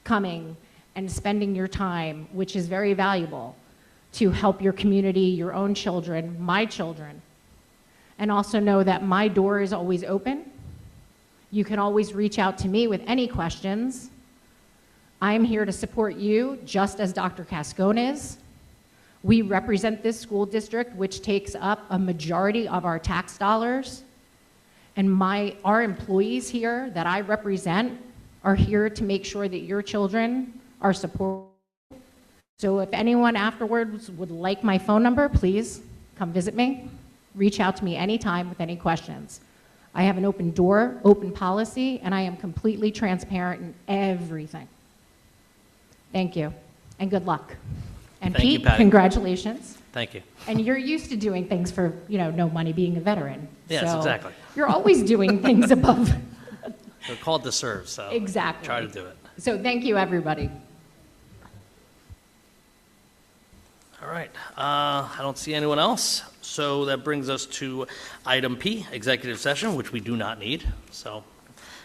Speaker 13: coming and spending your time, which is very valuable, to help your community, your own children, my children. And also know that my door is always open. You can always reach out to me with any questions. I'm here to support you, just as Dr. Cascone is. We represent this school district, which takes up a majority of our tax dollars. And our employees here that I represent are here to make sure that your children are supported. So if anyone afterwards would like my phone number, please come visit me. Reach out to me anytime with any questions. I have an open door, open policy, and I am completely transparent in everything. Thank you, and good luck. And
Speaker 7: Thank you,
Speaker 13: Pete,
Speaker 7: Patty.
Speaker 13: congratulations.
Speaker 7: Thank you.
Speaker 13: And you're used to doing things for, no money, being a veteran.
Speaker 7: Yes,
Speaker 13: So
Speaker 7: exactly.
Speaker 13: You're always doing things above.
Speaker 7: We're called to serve, so
Speaker 13: Exactly.
Speaker 7: try to do it.
Speaker 13: So thank you, everybody.
Speaker 7: All right, I don't see anyone else, so that brings us to item P, executive session, which we do not need, so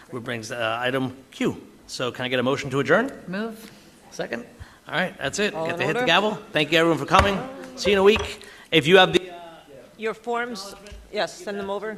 Speaker 7: which brings item Q. So can I get a motion to adjourn?
Speaker 4: Move.
Speaker 7: Second? All right, that's it.
Speaker 1: All
Speaker 7: Get
Speaker 1: in
Speaker 7: to hit the
Speaker 1: order?
Speaker 7: gavel. Thank you, everyone, for coming. See you in a week. If you have the...
Speaker 1: Your forms, yes, send them over.